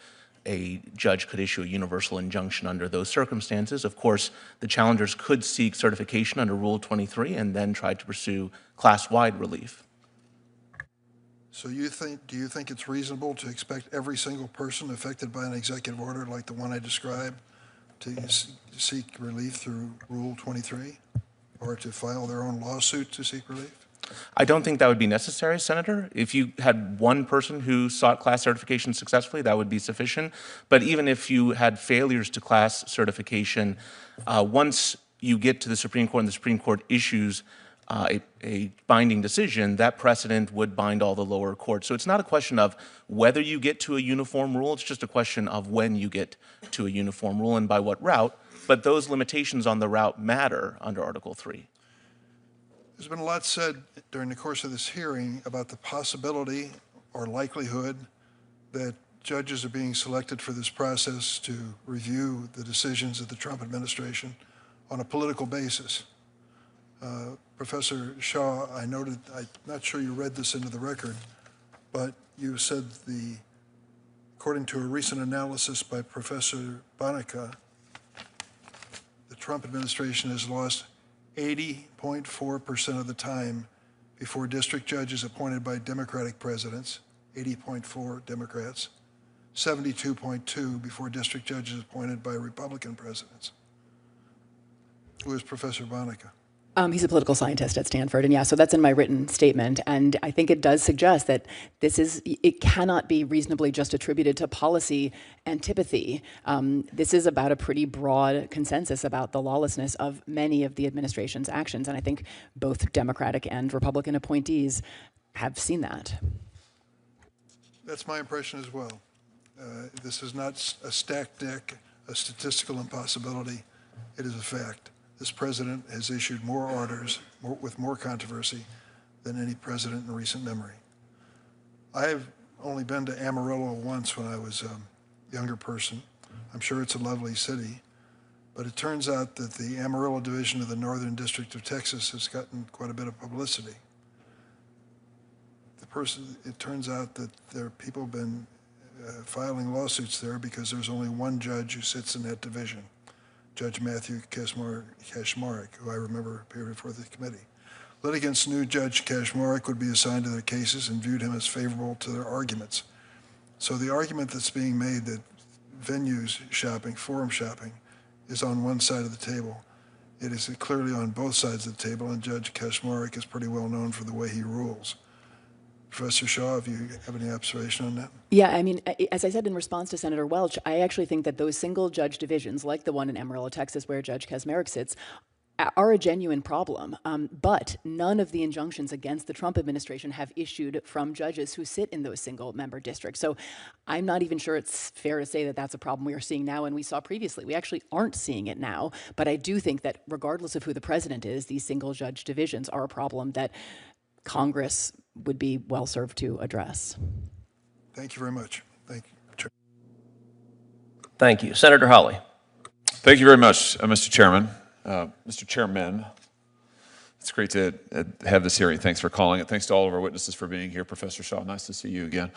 a judge could issue a universal injunction under those circumstances. Of course, the challengers could seek certification under Rule 23 and then try to pursue class-wide relief. So do you think it's reasonable to expect every single person affected by an executive order like the one I described to seek relief through Rule 23 or to file their own lawsuit to seek relief? I don't think that would be necessary, Senator. If you had one person who sought class certification successfully, that would be sufficient. But even if you had failures to class certification, once you get to the Supreme Court and the Supreme Court issues a binding decision, that precedent would bind all the lower courts. So it's not a question of whether you get to a uniform rule, it's just a question of when you get to a uniform rule and by what route. But those limitations on the route matter under Article 3. There's been a lot said during the course of this hearing about the possibility or likelihood that judges are being selected for this process to review the decisions of the Trump administration on a political basis. Professor Shaw, I noted, I'm not sure you read this into the record, but you said according to a recent analysis by Professor Bonica, the Trump administration has lost 80.4% of the time before district judges appointed by Democratic presidents, 80.4 Democrats, 72.2 before district judges appointed by Republican presidents. Who is Professor Bonica? He's a political scientist at Stanford, and so that's in my written statement. And I think it does suggest that it cannot be reasonably just attributed to policy antipathy. This is about a pretty broad consensus about the lawlessness of many of the administration's actions, and I think both Democratic and Republican appointees have seen that. That's my impression as well. This is not a stacked deck, a statistical impossibility. It is a fact. This president has issued more orders with more controversy than any president in recent memory. I have only been to Amarillo once when I was a younger person. I'm sure it's a lovely city, but it turns out that the Amarillo division of the Northern District of Texas has gotten quite a bit of publicity. It turns out that there are people been filing lawsuits there because there's only one judge who sits in that division. Judge Matthew Kashmarek, who I remember appeared before the committee. Litigants knew Judge Kashmarek would be assigned to their cases and viewed him as favorable to their arguments. So the argument that's being made that venues shopping, forum shopping, is on one side of the table. It is clearly on both sides of the table, and Judge Kashmarek is pretty well known for the way he rules. Professor Shaw, if you have any observation on that? Yeah, I mean, as I said in response to Senator Welch, I actually think that those single judge divisions, like the one in Amarillo, Texas, where Judge Kaczmarek sits, are a genuine problem. But none of the injunctions against the Trump administration have issued from judges who sit in those single member districts. So I'm not even sure it's fair to say that that's a problem we are seeing now and we saw previously. We actually aren't seeing it now. But I do think that regardless of who the president is, these single judge divisions are a problem that Congress would be well served to address. Thank you very much. Thank you, Chair. Thank you. Senator Hawley. Thank you very much, Mr. Chairman. Mr. Chairman, it's great to have this hearing. Thanks for calling it. Thanks to all of our witnesses for being here. Professor Shaw, nice to see you again.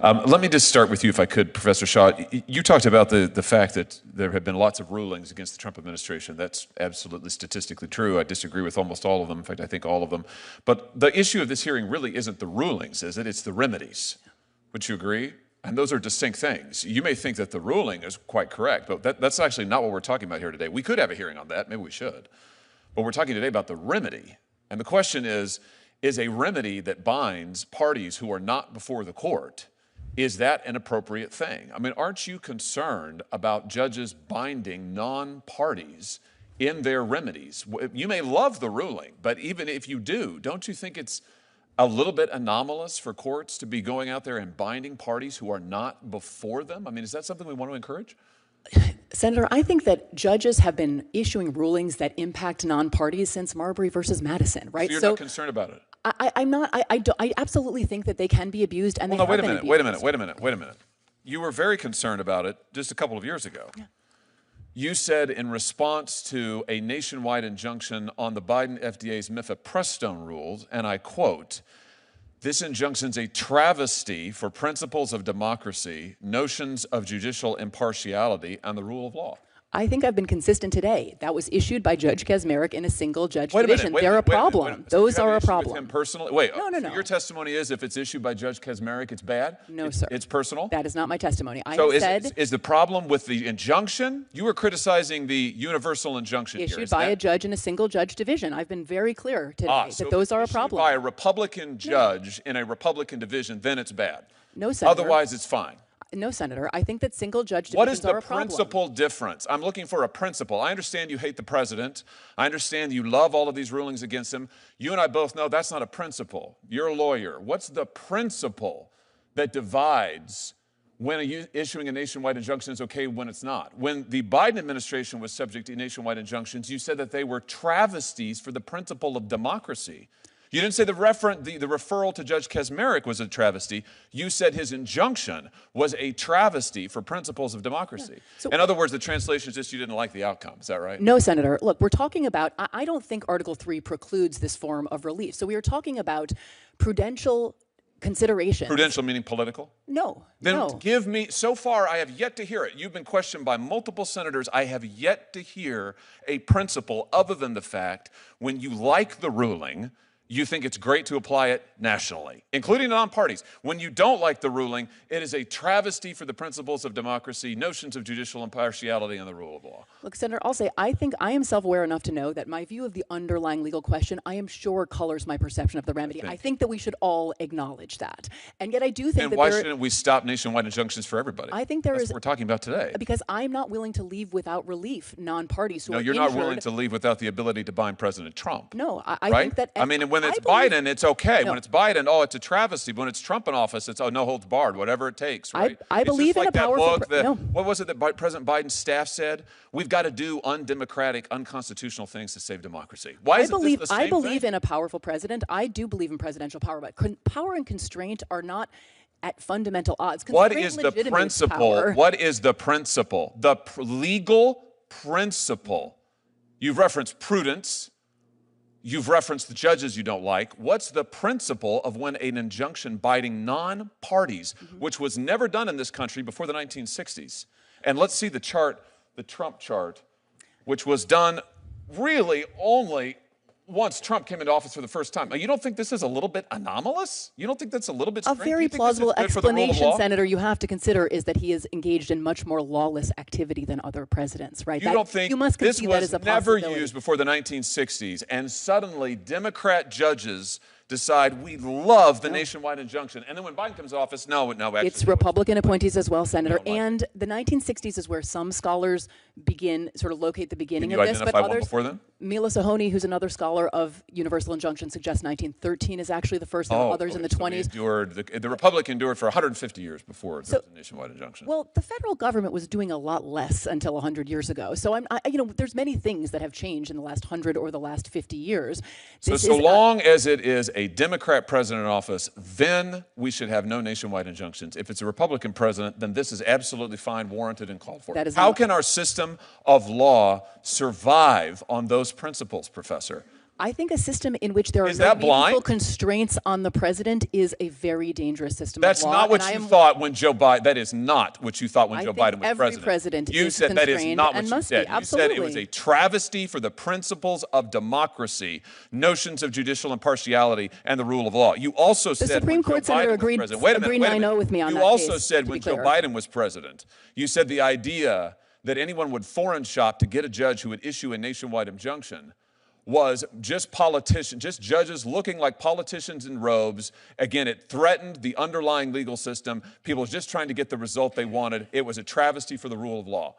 Let me just start with you, if I could, Professor Shaw. You talked about the fact that there have been lots of rulings against the Trump administration. That's absolutely statistically true. I disagree with almost all of them. In fact, I think all of them. But the issue of this hearing really isn't the rulings, is it? It's the remedies. Would you agree? And those are distinct things. You may think that the ruling is quite correct, but that's actually not what we're talking about here today. We could have a hearing on that. Maybe we should. But we're talking today about the remedy. And the question is a remedy that binds parties who are not before the court, is that an appropriate thing? I mean, aren't you concerned about judges binding non-parties in their remedies? You may love the ruling, but even if you do, don't you think it's a little bit anomalous for courts to be going out there and binding parties who are not before them? I mean, is that something we want to encourage? Senator, I think that judges have been issuing rulings that impact non-parties since Marbury versus Madison, right? So you're not concerned about it? I'm not. I absolutely think that they can be abused, and Well, they no, have been abused. wait a minute. You were very concerned about it just a couple of years ago. Yeah. You said in response to a nationwide injunction on the Biden FDA's mifepristone rules, and I quote, "This injunction's a travesty for principles of democracy, notions of judicial impartiality, and the rule of law." I think I've been consistent today. That was issued by Judge Kaczmarek in a single judge division. They're a problem. Those are a problem. With him personally? Wait, no. So your testimony is if it's issued by Judge Kaczmarek, it's bad? No, sir. It's personal? That is not my testimony. So is the problem with the injunction? You were criticizing the universal injunction here. Issued by a judge in a single judge division. I've been very clear today that those are a problem. By a Republican judge in a Republican division, then it's bad. No, Senator. Otherwise, it's fine. No, Senator. I think that single judge divisions What is the are a problem. principal difference? I'm looking for a principle. I understand you hate the president. I understand you love all of these rulings against him. You and I both know that's not a principle. You're a lawyer. What's the principle that divides when issuing a nationwide injunction is okay when it's not? When the Biden administration was subject to nationwide injunctions, you said that they were travesties for the principle of democracy. You didn't say the referral to Judge Kaczmarek was a travesty. You said his injunction was a travesty for principles of democracy. Yeah. So, in other words, the translation is just you didn't like the outcome. Is that right? No, Senator. Look, we're talking about, I don't think Article 3 precludes this form of relief. So we are talking about prudential consideration. Prudential meaning political? No. Then give me, so far I have yet to hear it. You've been questioned by multiple senators. I have yet to hear a principle other than the fact when you like the ruling, you think it's great to apply it nationally, including non-parties. When you don't like the ruling, it is a travesty for the principles of democracy, notions of judicial impartiality, and the rule of law. Look, Senator, I'll say I think I am self-aware enough to know that my view of the underlying legal question, I am sure colors my perception of the remedy. I think that we should all acknowledge that. And yet I do think that why shouldn't we stop nationwide injunctions for everybody? I think that's what we're talking about today. Because I'm not willing to leave without relief non-parties who are No, you're injured. not willing to leave without the ability to bind President Trump. No, I right? think that... I mean, when it's Biden, it's okay. No. When it's Biden, oh, it's a travesty. When it's Trump in office, it's, oh, no holds barred, whatever it takes, right? I believe in a powerful... What was it that President Biden's staff said? We've got to do undemocratic, unconstitutional things to save democracy. Why is this the same I believe thing? in a powerful president. I do believe in presidential power, but power and constraint are not at fundamental odds. What is the principle? Power. What is the principle? The legal principle. You've referenced prudence. You've referenced the judges you don't like. What's the principle of when an injunction binding non-parties, which was never done in this country before the 1960s? And let's see the chart, the Trump chart, which was done really only once Trump came into office for the first time. You don't think this is a little bit anomalous? You don't think that's a little bit strange? A very plausible explanation, Senator, you have to consider is that he is engaged in much more lawless activity than other presidents, right? You don't think you must this concede that as a was never possibility. used before the 1960s, and suddenly Democrat judges decide we love the nationwide injunction, and then when Biden comes to office, no, actually. It's Republican appointees as well, Senator, and the 1960s is where some scholars locate the beginning of this, but identify others, one before then? Mila Sohoni, who's another scholar of universal injunction, suggests 1913 is actually the first, and others in the 20s. The Republic endured for 150 years before there was a nationwide injunction. Well, the federal government was doing a lot less until 100 years ago. So there's many things that have changed in the last 100 or the last 50 years. So long as it is a Democrat president in office, then we should have no nationwide injunctions. If it's a Republican president, then this is absolutely fine, warranted, and called for. How can our system of law survive on those principles, Professor? I think a system in which there are no meaningful constraints on the president is a very dangerous system of law. That's not what you thought when Joe Biden. That is not what you thought when Joe Biden was every president you is said that is not what and you must said. be. You said it was a travesty for the principles of democracy, notions of judicial impartiality, and the rule of law. You also said the Supreme Court senator agreed 9-0 with me on that. You also said when Joe Biden was president, you said the idea that anyone would foreign shop to get a judge who would issue a nationwide injunction was just judges looking like politicians in robes. Again, it threatened the underlying legal system. People just trying to get the result they wanted. It was a travesty for the rule of law.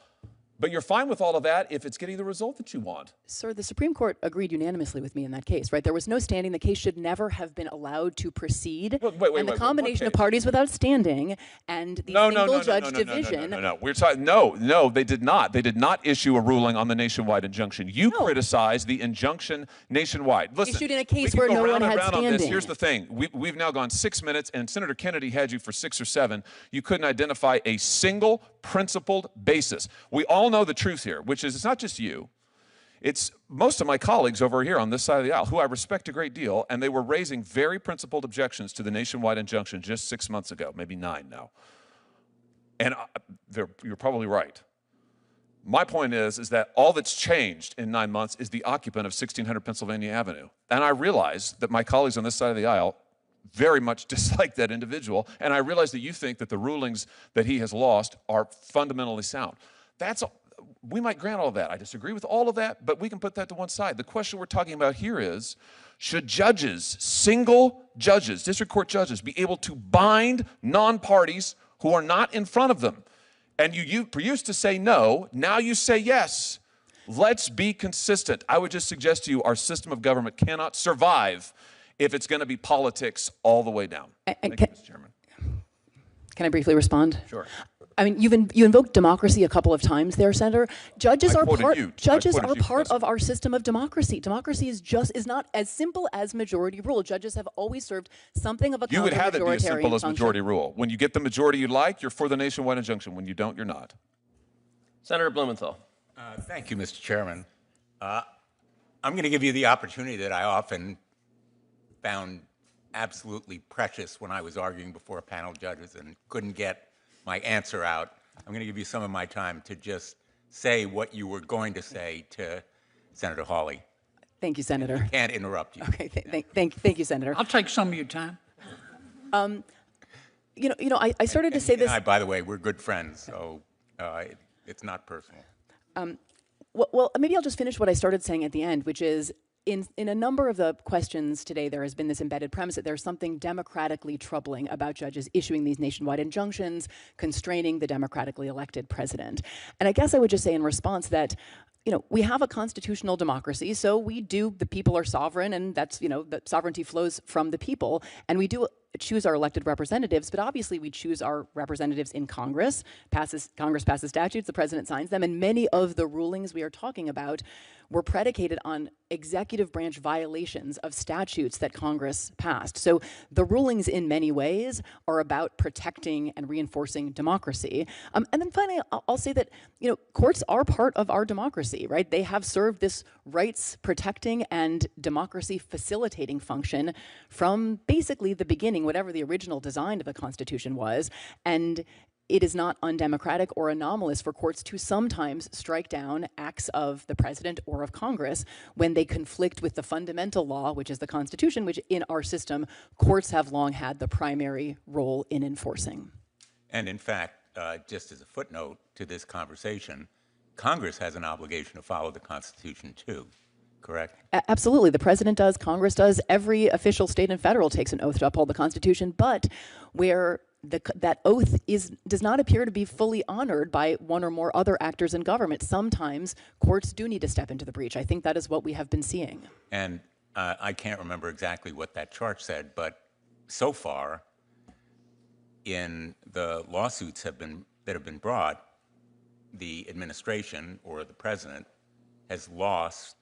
But you're fine with all of that if it's getting the result that you want. Sir, the Supreme Court agreed unanimously with me in that case, right? There was no standing. The case should never have been allowed to proceed. And the combination of parties without standing and the single judge division. No. We're talking. No, they did not. They did not issue a ruling on the nationwide injunction. You criticized the injunction nationwide. Listen, issued in a case where no one had standing. Here's the thing. We've now gone 6 minutes, and Senator Kennedy had you for 6 or 7. You couldn't identify a single principled basis. We all know the truth here, which is it's not just you. It's most of my colleagues over here on this side of the aisle, who I respect a great deal, and they were raising very principled objections to the nationwide injunction just 6 months ago, maybe 9 now. And you're probably right. My point is that all that's changed in 9 months is the occupant of 1600 Pennsylvania Avenue. And I realize that my colleagues on this side of the aisle very much dislike that individual, and I realize that you think that the rulings that he has lost are fundamentally sound. We might grant all of that. I disagree with all of that, but we can put that to one side. The question we're talking about here is, should judges, single judges, district court judges, be able to bind non-parties who are not in front of them? And you used to say no, now you say yes. Let's be consistent. I would just suggest to you our system of government cannot survive if it's going to be politics all the way down. Thank you, Mr. Chairman. Can I briefly respond? Sure. I mean, you invoked democracy a couple of times there, Senator. Judges are part of our system of democracy. Democracy is not as simple as majority rule. Judges have always served something of a You would have it be as simple as function. majority rule. When you get the majority you like, you're for the nationwide injunction. When you don't, you're not. Senator Blumenthal. Thank you, Mr. Chairman. I'm going to give you the opportunity that I often found absolutely precious when I was arguing before a panel of judges and couldn't get my answer out. I'm going to give you some of my time to just say what you were going to say to Senator Hawley. Thank you, Senator. I can't interrupt you. Okay, thank you, Senator. I'll take some of your time. I started to say this. By the way, we're good friends, so it's not personal. Well, maybe I'll just finish what I started saying at the end, which is, in a number of the questions today, there has been this embedded premise that there's something democratically troubling about judges issuing these nationwide injunctions, constraining the democratically elected president. And I guess I would just say in response that, we have a constitutional democracy, so the people are sovereign, and that's, the sovereignty flows from the people, and we do choose our elected representatives, but obviously we choose our representatives in Congress. Congress passes statutes, the president signs them, and many of the rulings we are talking about were predicated on executive branch violations of statutes that Congress passed. So the rulings in many ways are about protecting and reinforcing democracy. And then finally, I'll say that, courts are part of our democracy, right? They have served this rights protecting and democracy facilitating function from basically the beginning, whatever the original design of the Constitution was. And it is not undemocratic or anomalous for courts to sometimes strike down acts of the president or of Congress when they conflict with the fundamental law, which is the Constitution, which in our system, courts have long had the primary role in enforcing. And in fact, just as a footnote to this conversation, Congress has an obligation to follow the Constitution too, correct? Absolutely. The president does, Congress does, every official, state and federal takes an oath to uphold the Constitution, but where that oath does not appear to be fully honored by one or more other actors in government. Sometimes courts do need to step into the breach. I think that is what we have been seeing. And I can't remember exactly what that chart said, but so far in the lawsuits that have been brought, the administration or the president has lost,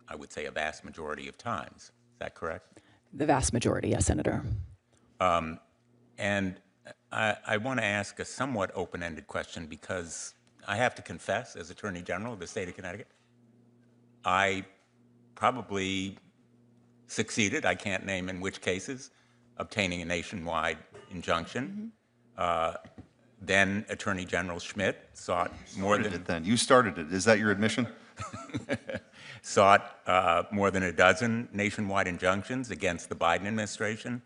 I would say, a vast majority of times. Is that correct? The vast majority, yes, Senator. And I want to ask a somewhat open-ended question because I have to confess, as Attorney General of the state of Connecticut, I probably succeeded, I can't name in which cases, obtaining a nationwide injunction. Then Attorney General Schmidt sought more than... You started it. Is that your admission? sought more than a dozen nationwide injunctions against the Biden administration.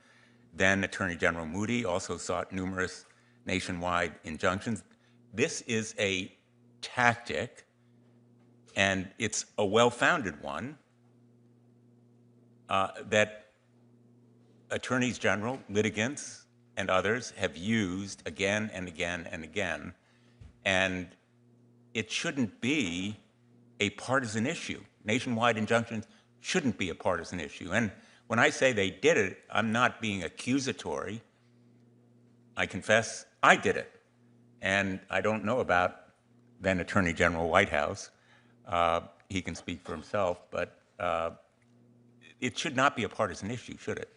Then Attorney General Moody also sought numerous nationwide injunctions. This is a tactic, and it's a well-founded one, that attorneys general, litigants, and others have used again and again and again. And it shouldn't be a partisan issue. Nationwide injunctions shouldn't be a partisan issue. And when I say they did it, I'm not being accusatory. I confess I did it. And I don't know about then Attorney General Whitehouse. He can speak for himself, but it should not be a partisan issue, should it?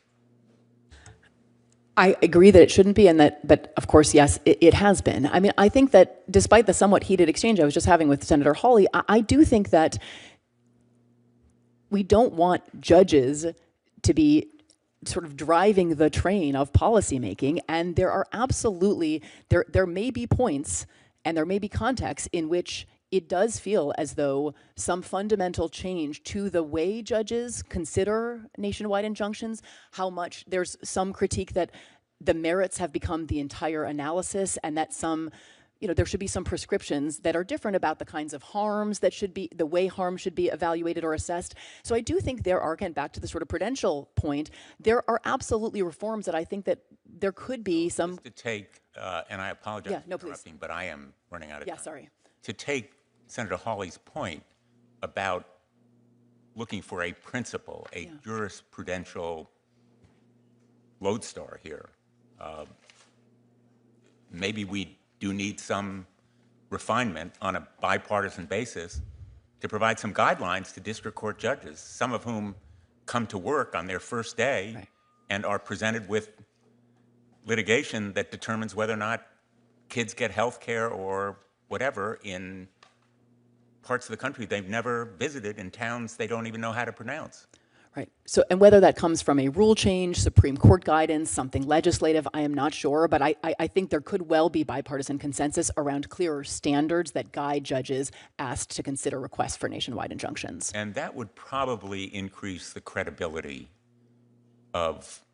I agree that it shouldn't be, and that, but of course, yes, it has been. I mean, I think that despite the somewhat heated exchange I was just having with Senator Hawley, I do think that we don't want judges to be sort of driving the train of policymaking, and there are absolutely, there may be points and there may be contexts in which it does feel as though some fundamental change to the way judges consider nationwide injunctions, how much there's some critique that the merits have become the entire analysis, and that some, there should be some prescriptions that are different about the kinds of harms that should be, the way harm should be evaluated or assessed. So I do think there are, again, back to the sort of prudential point, there are absolutely reforms that I think that there could be some. Just to take, and I apologize for interrupting, please. but I am running out of time. Yeah, sorry. To take Senator Hawley's point about looking for a principle, a jurisprudential lodestar here, maybe we do need some refinement on a bipartisan basis to provide some guidelines to district court judges, some of whom come to work on their first day and are presented with litigation that determines whether or not kids get health care or whatever in parts of the country they've never visited, in towns they don't even know how to pronounce. Right. So, and whether that comes from a rule change, Supreme Court guidance, something legislative, I am not sure, but I think there could well be bipartisan consensus around clearer standards that guide judges asked to consider requests for nationwide injunctions. And that would probably increase the credibility of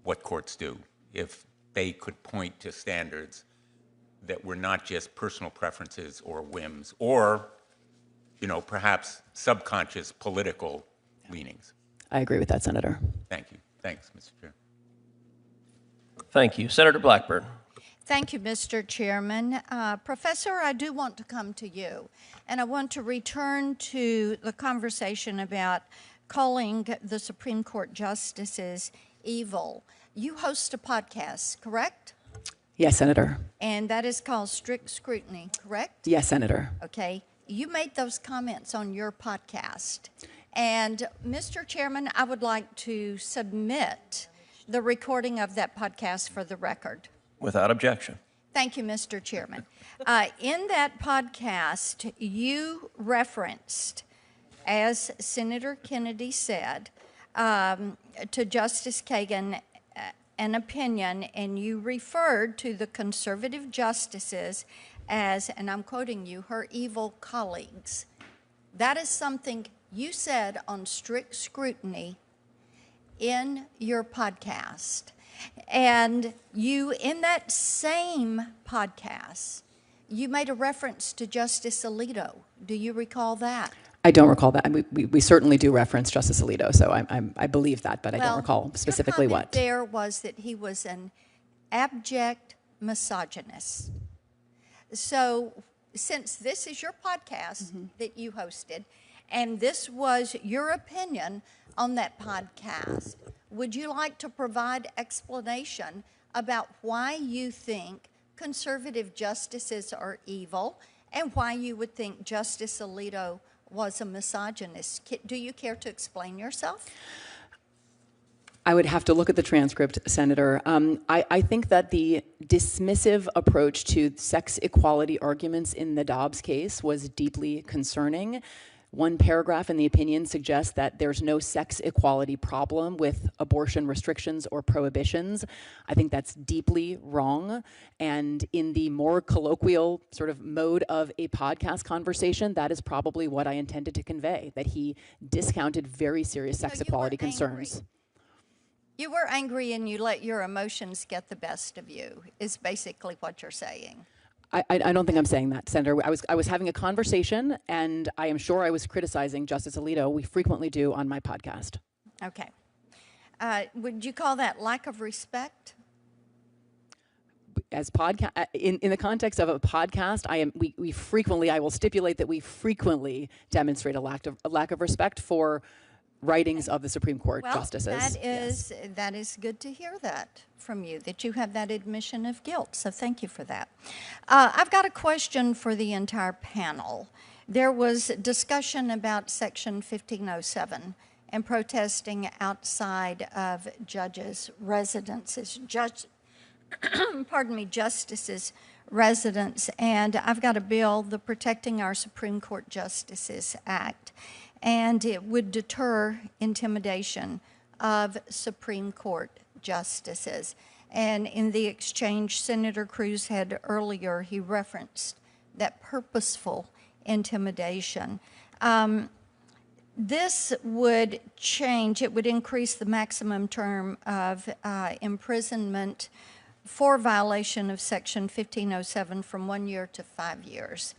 what courts do if they could point to standards that were not just personal preferences or whims or, perhaps subconscious political leanings. I agree with that, Senator. Thank you. Thanks, Mr. Chair. Thank you. Senator Blackburn. Thank you, Mr. Chairman. Professor, I do want to come to you, and I want to return to the conversation about calling the Supreme Court justices evil. You host a podcast, correct? Yes, Senator. And that is called Strict Scrutiny, correct? Yes, Senator. Okay. You made those comments on your podcast. And Mr. Chairman, I would like to submit the recording of that podcast for the record. Without objection. Thank you, Mr. Chairman. In that podcast, you referenced, as Senator Kennedy said, to Justice Kagan an opinion, and you referred to the conservative justices as, and I'm quoting you, her evil colleagues. That is something you said on Strict Scrutiny in your podcast. And you, in that same podcast, you made a reference to Justice Alito. Do you recall that? I don't recall that. We certainly do reference Justice Alito, so I believe that, but I don't recall specifically your comment what. There was that he was an abject misogynist. So since this is your podcast that you hosted, and this was your opinion on that podcast, would you like to provide explanation about why you think conservative justices are evil and why you would think Justice Alito was a misogynist? Do you care to explain yourself? I would have to look at the transcript, Senator. I think that the dismissive approach to sex equality arguments in the Dobbs case was deeply concerning. One paragraph in the opinion suggests that there's no sex equality problem with abortion restrictions or prohibitions. I think that's deeply wrong. And in the more colloquial sort of mode of a podcast conversation, that is probably what I intended to convey, that he discounted very serious sex equality concerns. You were angry and you let your emotions get the best of you, is basically what you're saying. I don't think I'm saying that, Senator. I was having a conversation, and I am sure I was criticizing Justice Alito. We frequently do on my podcast. Okay. Would you call that lack of respect? as podcast in the context of a podcast, I will stipulate that we frequently demonstrate a lack of respect for writings of the Supreme Court justices. That is good to hear that from you, that you have that admission of guilt. So thank you for that. I've got a question for the entire panel. There was discussion about Section 1507 and protesting outside of judges' residences, justices' residence. And I've got a bill, the Protecting Our Supreme Court Justices Act, and it would deter intimidation of Supreme Court justices. And in the exchange Senator Cruz had earlier, he referenced that purposeful intimidation. This would change, it would increase the maximum term of imprisonment for violation of Section 1507 from 1 year to 5 years,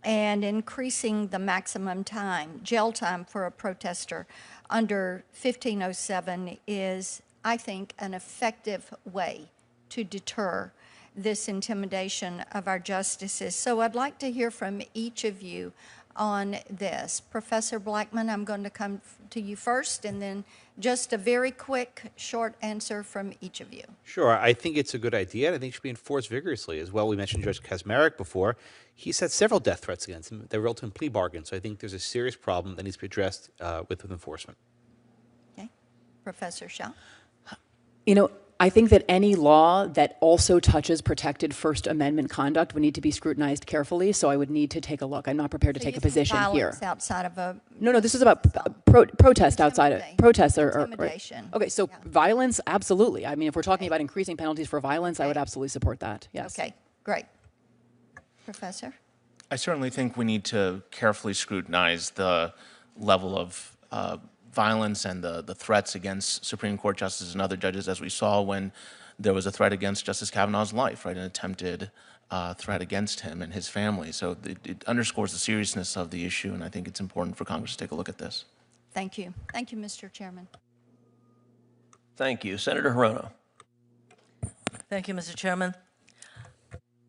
and increasing the maximum time, jail time for a protester under 1507 is, I think, an effective way to deter this intimidation of our justices. So I'd like to hear from each of you on this. Professor Blackman, I'm going to come to you first, and then just a very quick, short answer from each of you. Sure. I think it's a good idea, and I think it should be enforced vigorously as well. We mentioned Judge Kaczmarek before. He's had several death threats against him. They resulted in plea bargains, so I think there's a serious problem that needs to be addressed with enforcement. Okay. Professor Shaw? You know, I think that any law that also touches protected First Amendment conduct would need to be scrutinized carefully, so I would need to take a look. I'm not prepared to take a position here. Outside of a... No, this is about protest outside of... Protests or intimidation. Right. Okay, so violence, absolutely. I mean, if we're talking about increasing penalties for violence, I would absolutely support that, yes. Okay, great. Professor? I certainly think we need to carefully scrutinize the level of violence and the threats against Supreme Court justices and other judges, as we saw when there was a threat against Justice Kavanaugh's life, right, an attempted threat against him and his family. So it underscores the seriousness of the issue, and I think it's important for Congress to take a look at this. Thank you. Thank you, Mr. Chairman. Thank you. Senator Hirono. Thank you, Mr. Chairman.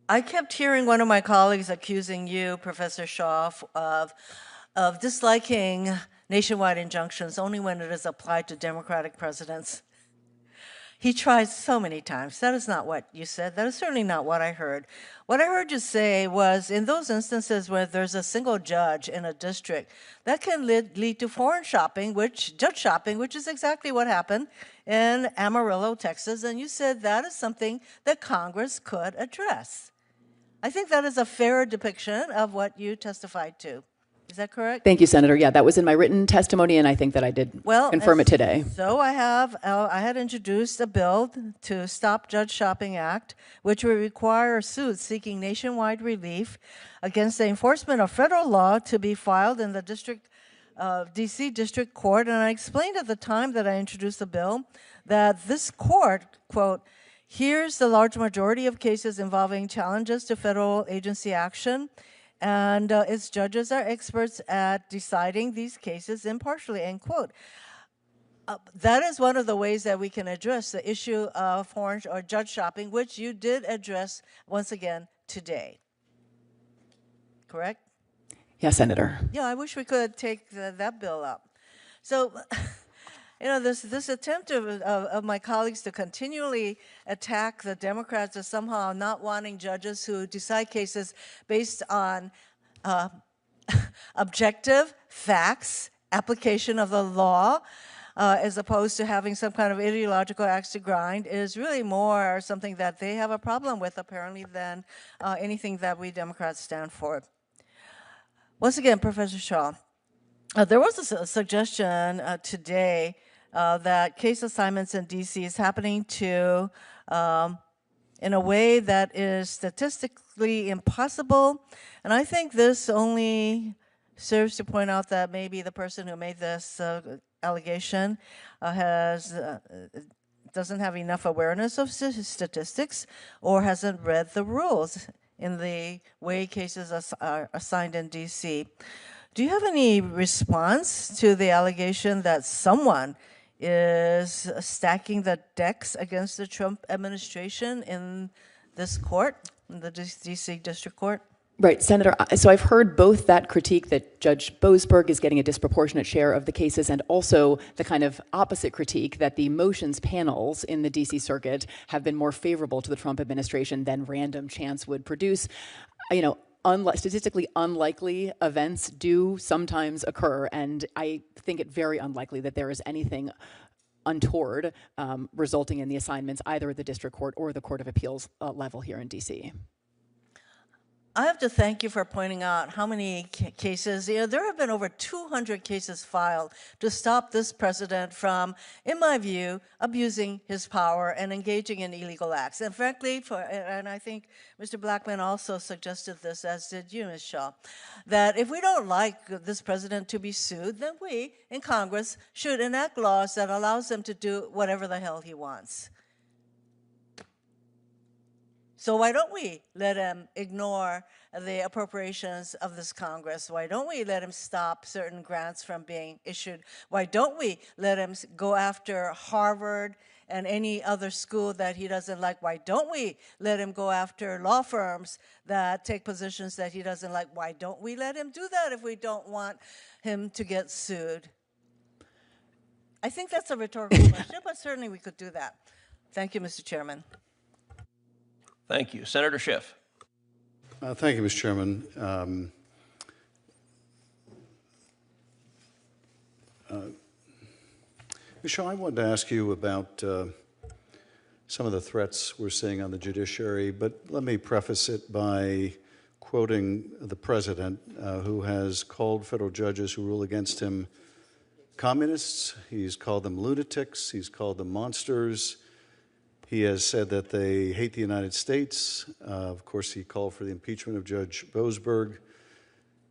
I kept hearing one of my colleagues accusing you, Professor Shaw, of disliking nationwide injunctions only when it is applied to Democratic presidents. He tries so many times. That is not what you said. That is certainly not what I heard. What I heard you say was in those instances where there's a single judge in a district, that can lead to foreign shopping, judge shopping, which is exactly what happened in Amarillo, Texas. And you said that is something that Congress could address. I think that is a fair depiction of what you testified to. Is that correct? Thank you, Senator. Yeah, that was in my written testimony, and I think that I did confirm it today. So I had introduced a bill to Stop Judge Shopping Act, which would require suits seeking nationwide relief against the enforcement of federal law to be filed in the D.C. District Court. And I explained at the time that I introduced the bill that this court, quote, hears the large majority of cases involving challenges to federal agency action, and its judges are experts at deciding these cases impartially, end quote. That is one of the ways that we can address the issue of foreign or judge shopping, which you did address once again today. Correct? Yes, Senator. Yeah, I wish we could take that bill up. So, you know, this attempt of my colleagues to continually attack the Democrats as somehow not wanting judges who decide cases based on objective facts, application of the law, as opposed to having some kind of ideological axe to grind, is really more something that they have a problem with, apparently, than anything that we Democrats stand for. Once again, Professor Shaw, there was a suggestion today that case assignments in D.C. is happening in a way that is statistically impossible. And I think this only serves to point out that maybe the person who made this allegation doesn't have enough awareness of statistics or hasn't read the rules in the way cases are assigned in D.C. Do you have any response to the allegation that someone is stacking the decks against the Trump administration in this court, the D.C. District Court? Right, Senator. So I've heard both that critique that Judge Boasberg is getting a disproportionate share of the cases, and also the kind of opposite critique that the motions panels in the DC Circuit have been more favorable to the Trump administration than random chance would produce. You know, statistically unlikely events do sometimes occur, and I think it very unlikely that there is anything untoward resulting in the assignments either at the district court or the Court of Appeals level here in DC. I have to thank you for pointing out how many cases. You know, there have been over 200 cases filed to stop this president from, in my view, abusing his power and engaging in illegal acts. And frankly, and I think Mr. Blackman also suggested this, as did you, Ms. Shaw, that if we don't like this president to be sued, then we in Congress should enact laws that allows him to do whatever the hell he wants. So why don't we let him ignore the appropriations of this Congress? Why don't we let him stop certain grants from being issued? Why don't we let him go after Harvard and any other school that he doesn't like? Why don't we let him go after law firms that take positions that he doesn't like? Why don't we let him do that if we don't want him to get sued? I think that's a rhetorical question, but certainly we could do that. Thank you, Mr. Chairman. Thank you. Senator Schiff. Thank you, Mr. Chairman. Michelle, I wanted to ask you about some of the threats we're seeing on the judiciary, but let me preface it by quoting the president, who has called federal judges who rule against him communists. He's called them lunatics. He's called them monsters. He has said that they hate the United States. Of course, he called for the impeachment of Judge Boasberg,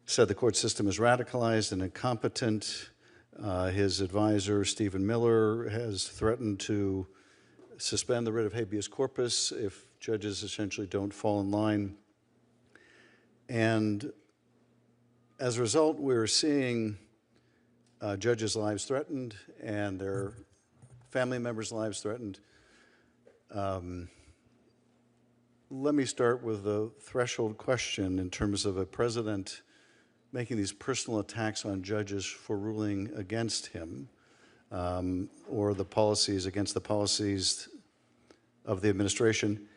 said the court system is radicalized and incompetent. His advisor, Stephen Miller, has threatened to suspend the writ of habeas corpus if judges essentially don't fall in line. And as a result, we're seeing judges' lives threatened and their family members' lives threatened. Let me start with the threshold question in terms of a president making these personal attacks on judges for ruling against him, or the policies against the policies of the administration.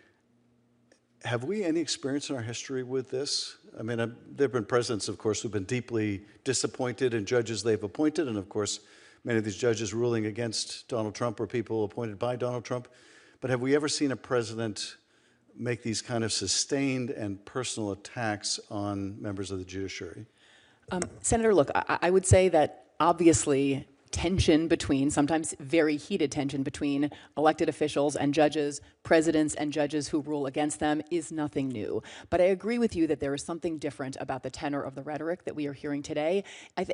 Have we any experience in our history with this? I mean, there have been presidents, of course, who've been deeply disappointed in judges they've appointed, and of course, many of these judges ruling against Donald Trump or people appointed by Donald Trump. But have we ever seen a president make these kind of sustained and personal attacks on members of the judiciary? Senator, look, I would say that obviously tension between, sometimes very heated tension between elected officials and judges, presidents and judges who rule against them is nothing new. But I agree with you that there is something different about the tenor of the rhetoric that we are hearing today.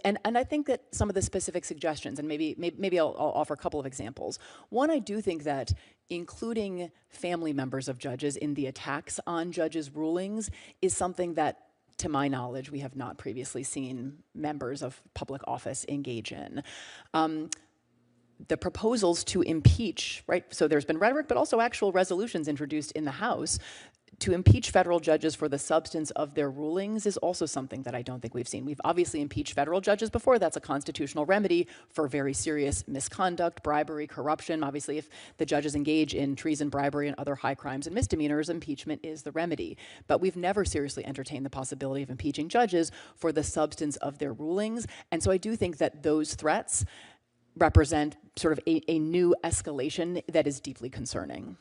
And I think that some of the specific suggestions, and maybe I'll offer a couple of examples. One, I do think that including family members of judges in the attacks on judges' rulings is something that, to my knowledge, we have not previously seen members of public office engage in. The proposals to impeach, right? So there's been rhetoric, but also actual resolutions introduced in the House to impeach federal judges for the substance of their rulings is also something that I don't think we've seen. We've obviously impeached federal judges before. That's a constitutional remedy for very serious misconduct, bribery, corruption. Obviously, if the judges engage in treason, bribery, and other high crimes and misdemeanors, impeachment is the remedy. But we've never seriously entertained the possibility of impeaching judges for the substance of their rulings. And so I do think that those threats represent sort of a new escalation that is deeply concerning.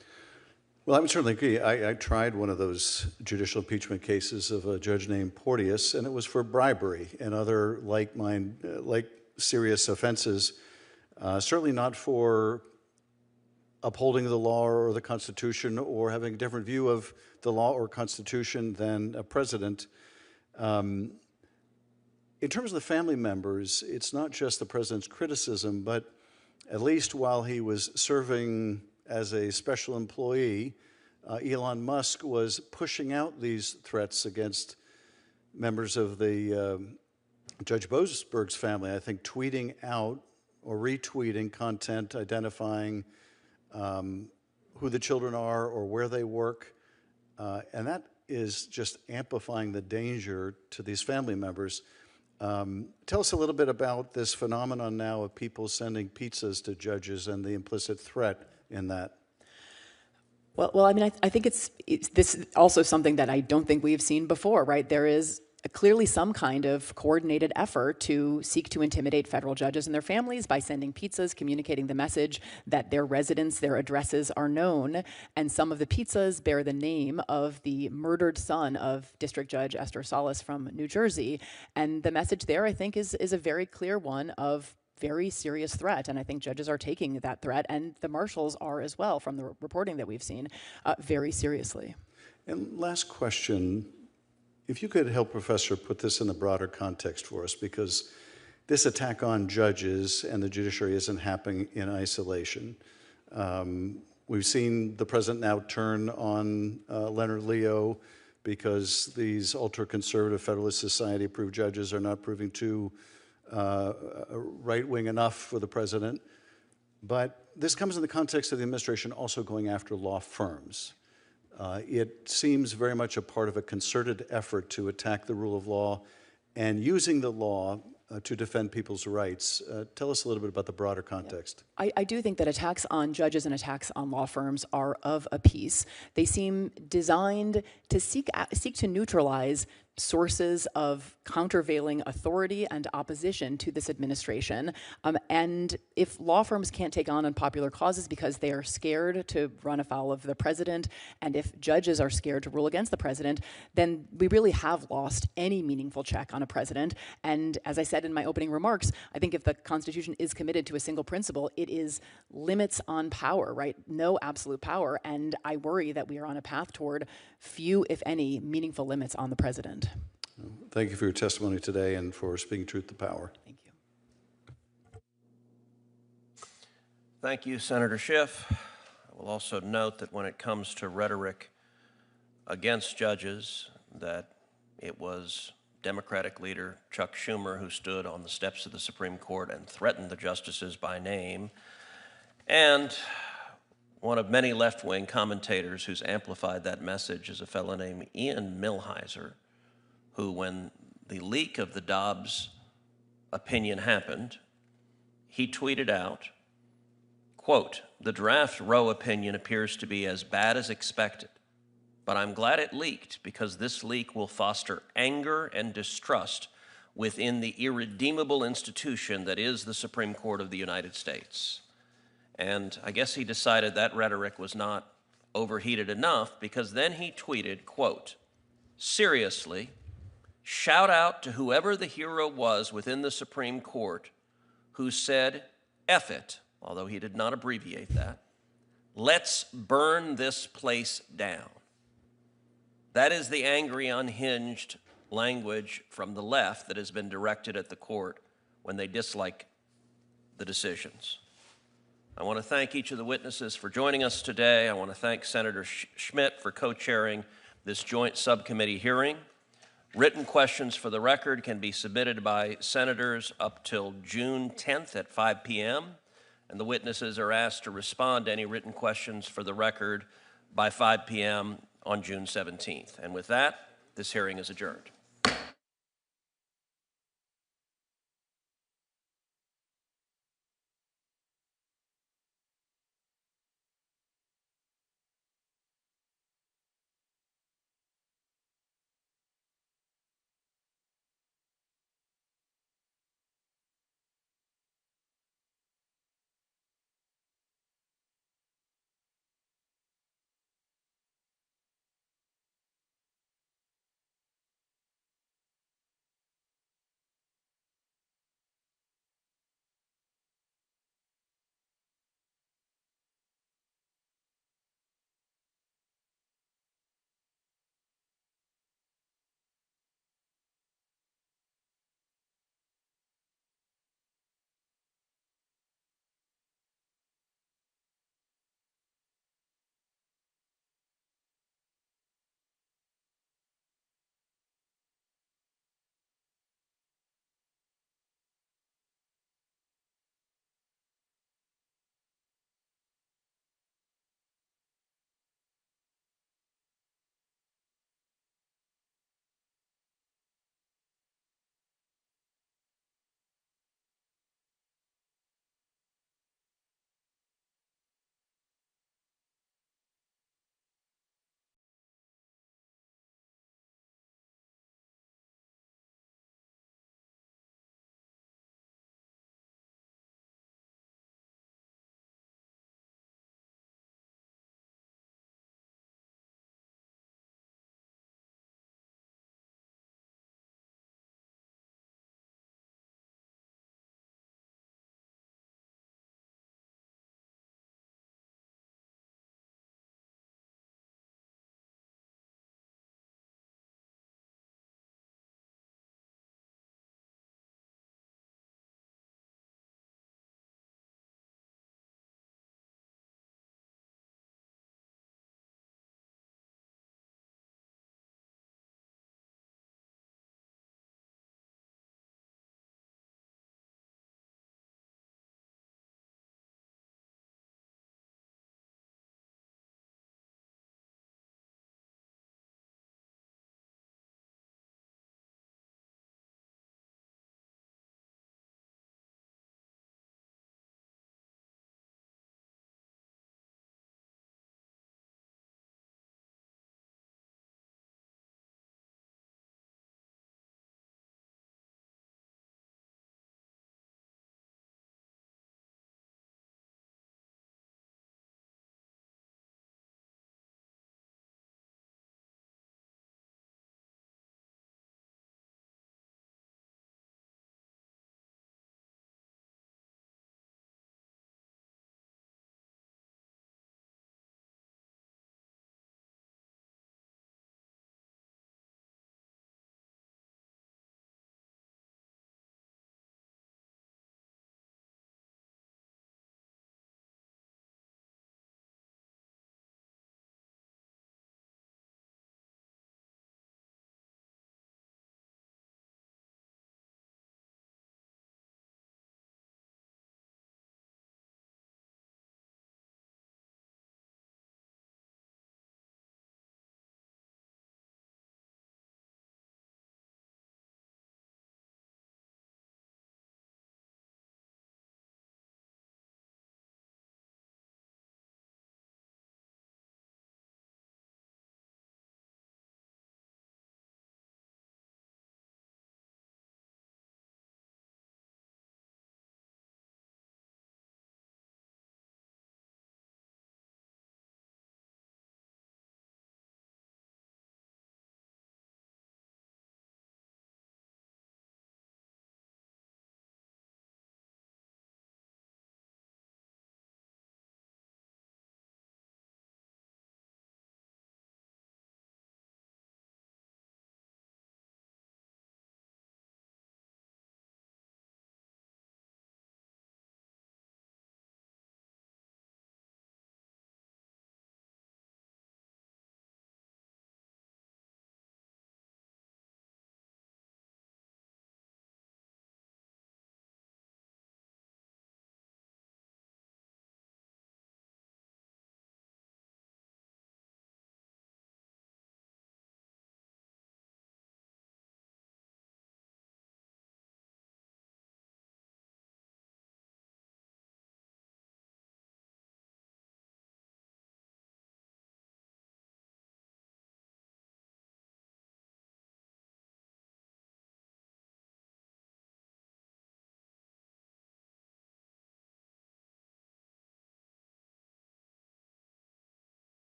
Well, I would certainly agree. I tried one of those judicial impeachment cases of a judge named Porteous, and it was for bribery and other like serious offenses. Certainly not for upholding the law or the Constitution or having a different view of the law or Constitution than a president. In terms of the family members, it's not just the president's criticism, but at least while he was serving as a special employee, Elon Musk was pushing out these threats against members of the Judge Boasberg's family, I think tweeting out or retweeting content identifying who the children are or where they work. And that is just amplifying the danger to these family members. Tell us a little bit about this phenomenon now of people sending pizzas to judges and the implicit threat in that. Well, I mean, I think it's this is also something that I don't think we've seen before, right? There is clearly some kind of coordinated effort to seek to intimidate federal judges and their families by sending pizzas, communicating the message that their residence, their addresses are known, and some of the pizzas bear the name of the murdered son of District Judge Esther Salas from New Jersey. And the message there, I think, is a very clear one of very serious threat, and I think judges are taking that threat, and the marshals are as well, from the reporting that we've seen, very seriously. And last question, if you could help Professor put this in the broader context for us, because this attack on judges and the judiciary isn't happening in isolation. We've seen the president now turn on Leonard Leo because these ultra-conservative Federalist Society-approved judges are not proving too right-wing enough for the president. But this comes in the context of the administration also going after law firms. It seems very much a part of a concerted effort to attack the rule of law and using the law to defend people's rights. Tell us a little bit about the broader context. I do think that attacks on judges and attacks on law firms are of a piece. They seem designed to seek to neutralize sources of countervailing authority and opposition to this administration. And if law firms can't take on unpopular causes because they are scared to run afoul of the president, and if judges are scared to rule against the president, then we really have lost any meaningful check on a president. And as I said in my opening remarks, I think if the Constitution is committed to a single principle, it is limits on power, right? No absolute power. And I worry that we are on a path toward few, if any, meaningful limits on the president. Thank you for your testimony today and for speaking truth to power. Thank you. Thank you, Senator Schiff. I will also note that when it comes to rhetoric against judges, that it was Democratic leader Chuck Schumer who stood on the steps of the Supreme Court and threatened the justices by name, and one of many left-wing commentators who's amplified that message is a fellow named Ian Millhiser, who, when the leak of the Dobbs opinion happened, he tweeted out, quote, "The draft Roe opinion appears to be as bad as expected, but I'm glad it leaked because this leak will foster anger and distrust within the irredeemable institution that is the Supreme Court of the United States." And I guess he decided that rhetoric was not overheated enough, because then he tweeted, quote, "Seriously, shout out to whoever the hero was within the Supreme Court who said, F it," although he did not abbreviate that, "let's burn this place down." That is the angry, unhinged language from the left that has been directed at the court when they dislike the decisions. I want to thank each of the witnesses for joining us today. I want to thank Senator Schmidt for co-chairing this joint subcommittee hearing. Written questions for the record can be submitted by senators up till June 10th at 5 p.m., and the witnesses are asked to respond to any written questions for the record by 5 p.m. on June 17th. And with that, this hearing is adjourned.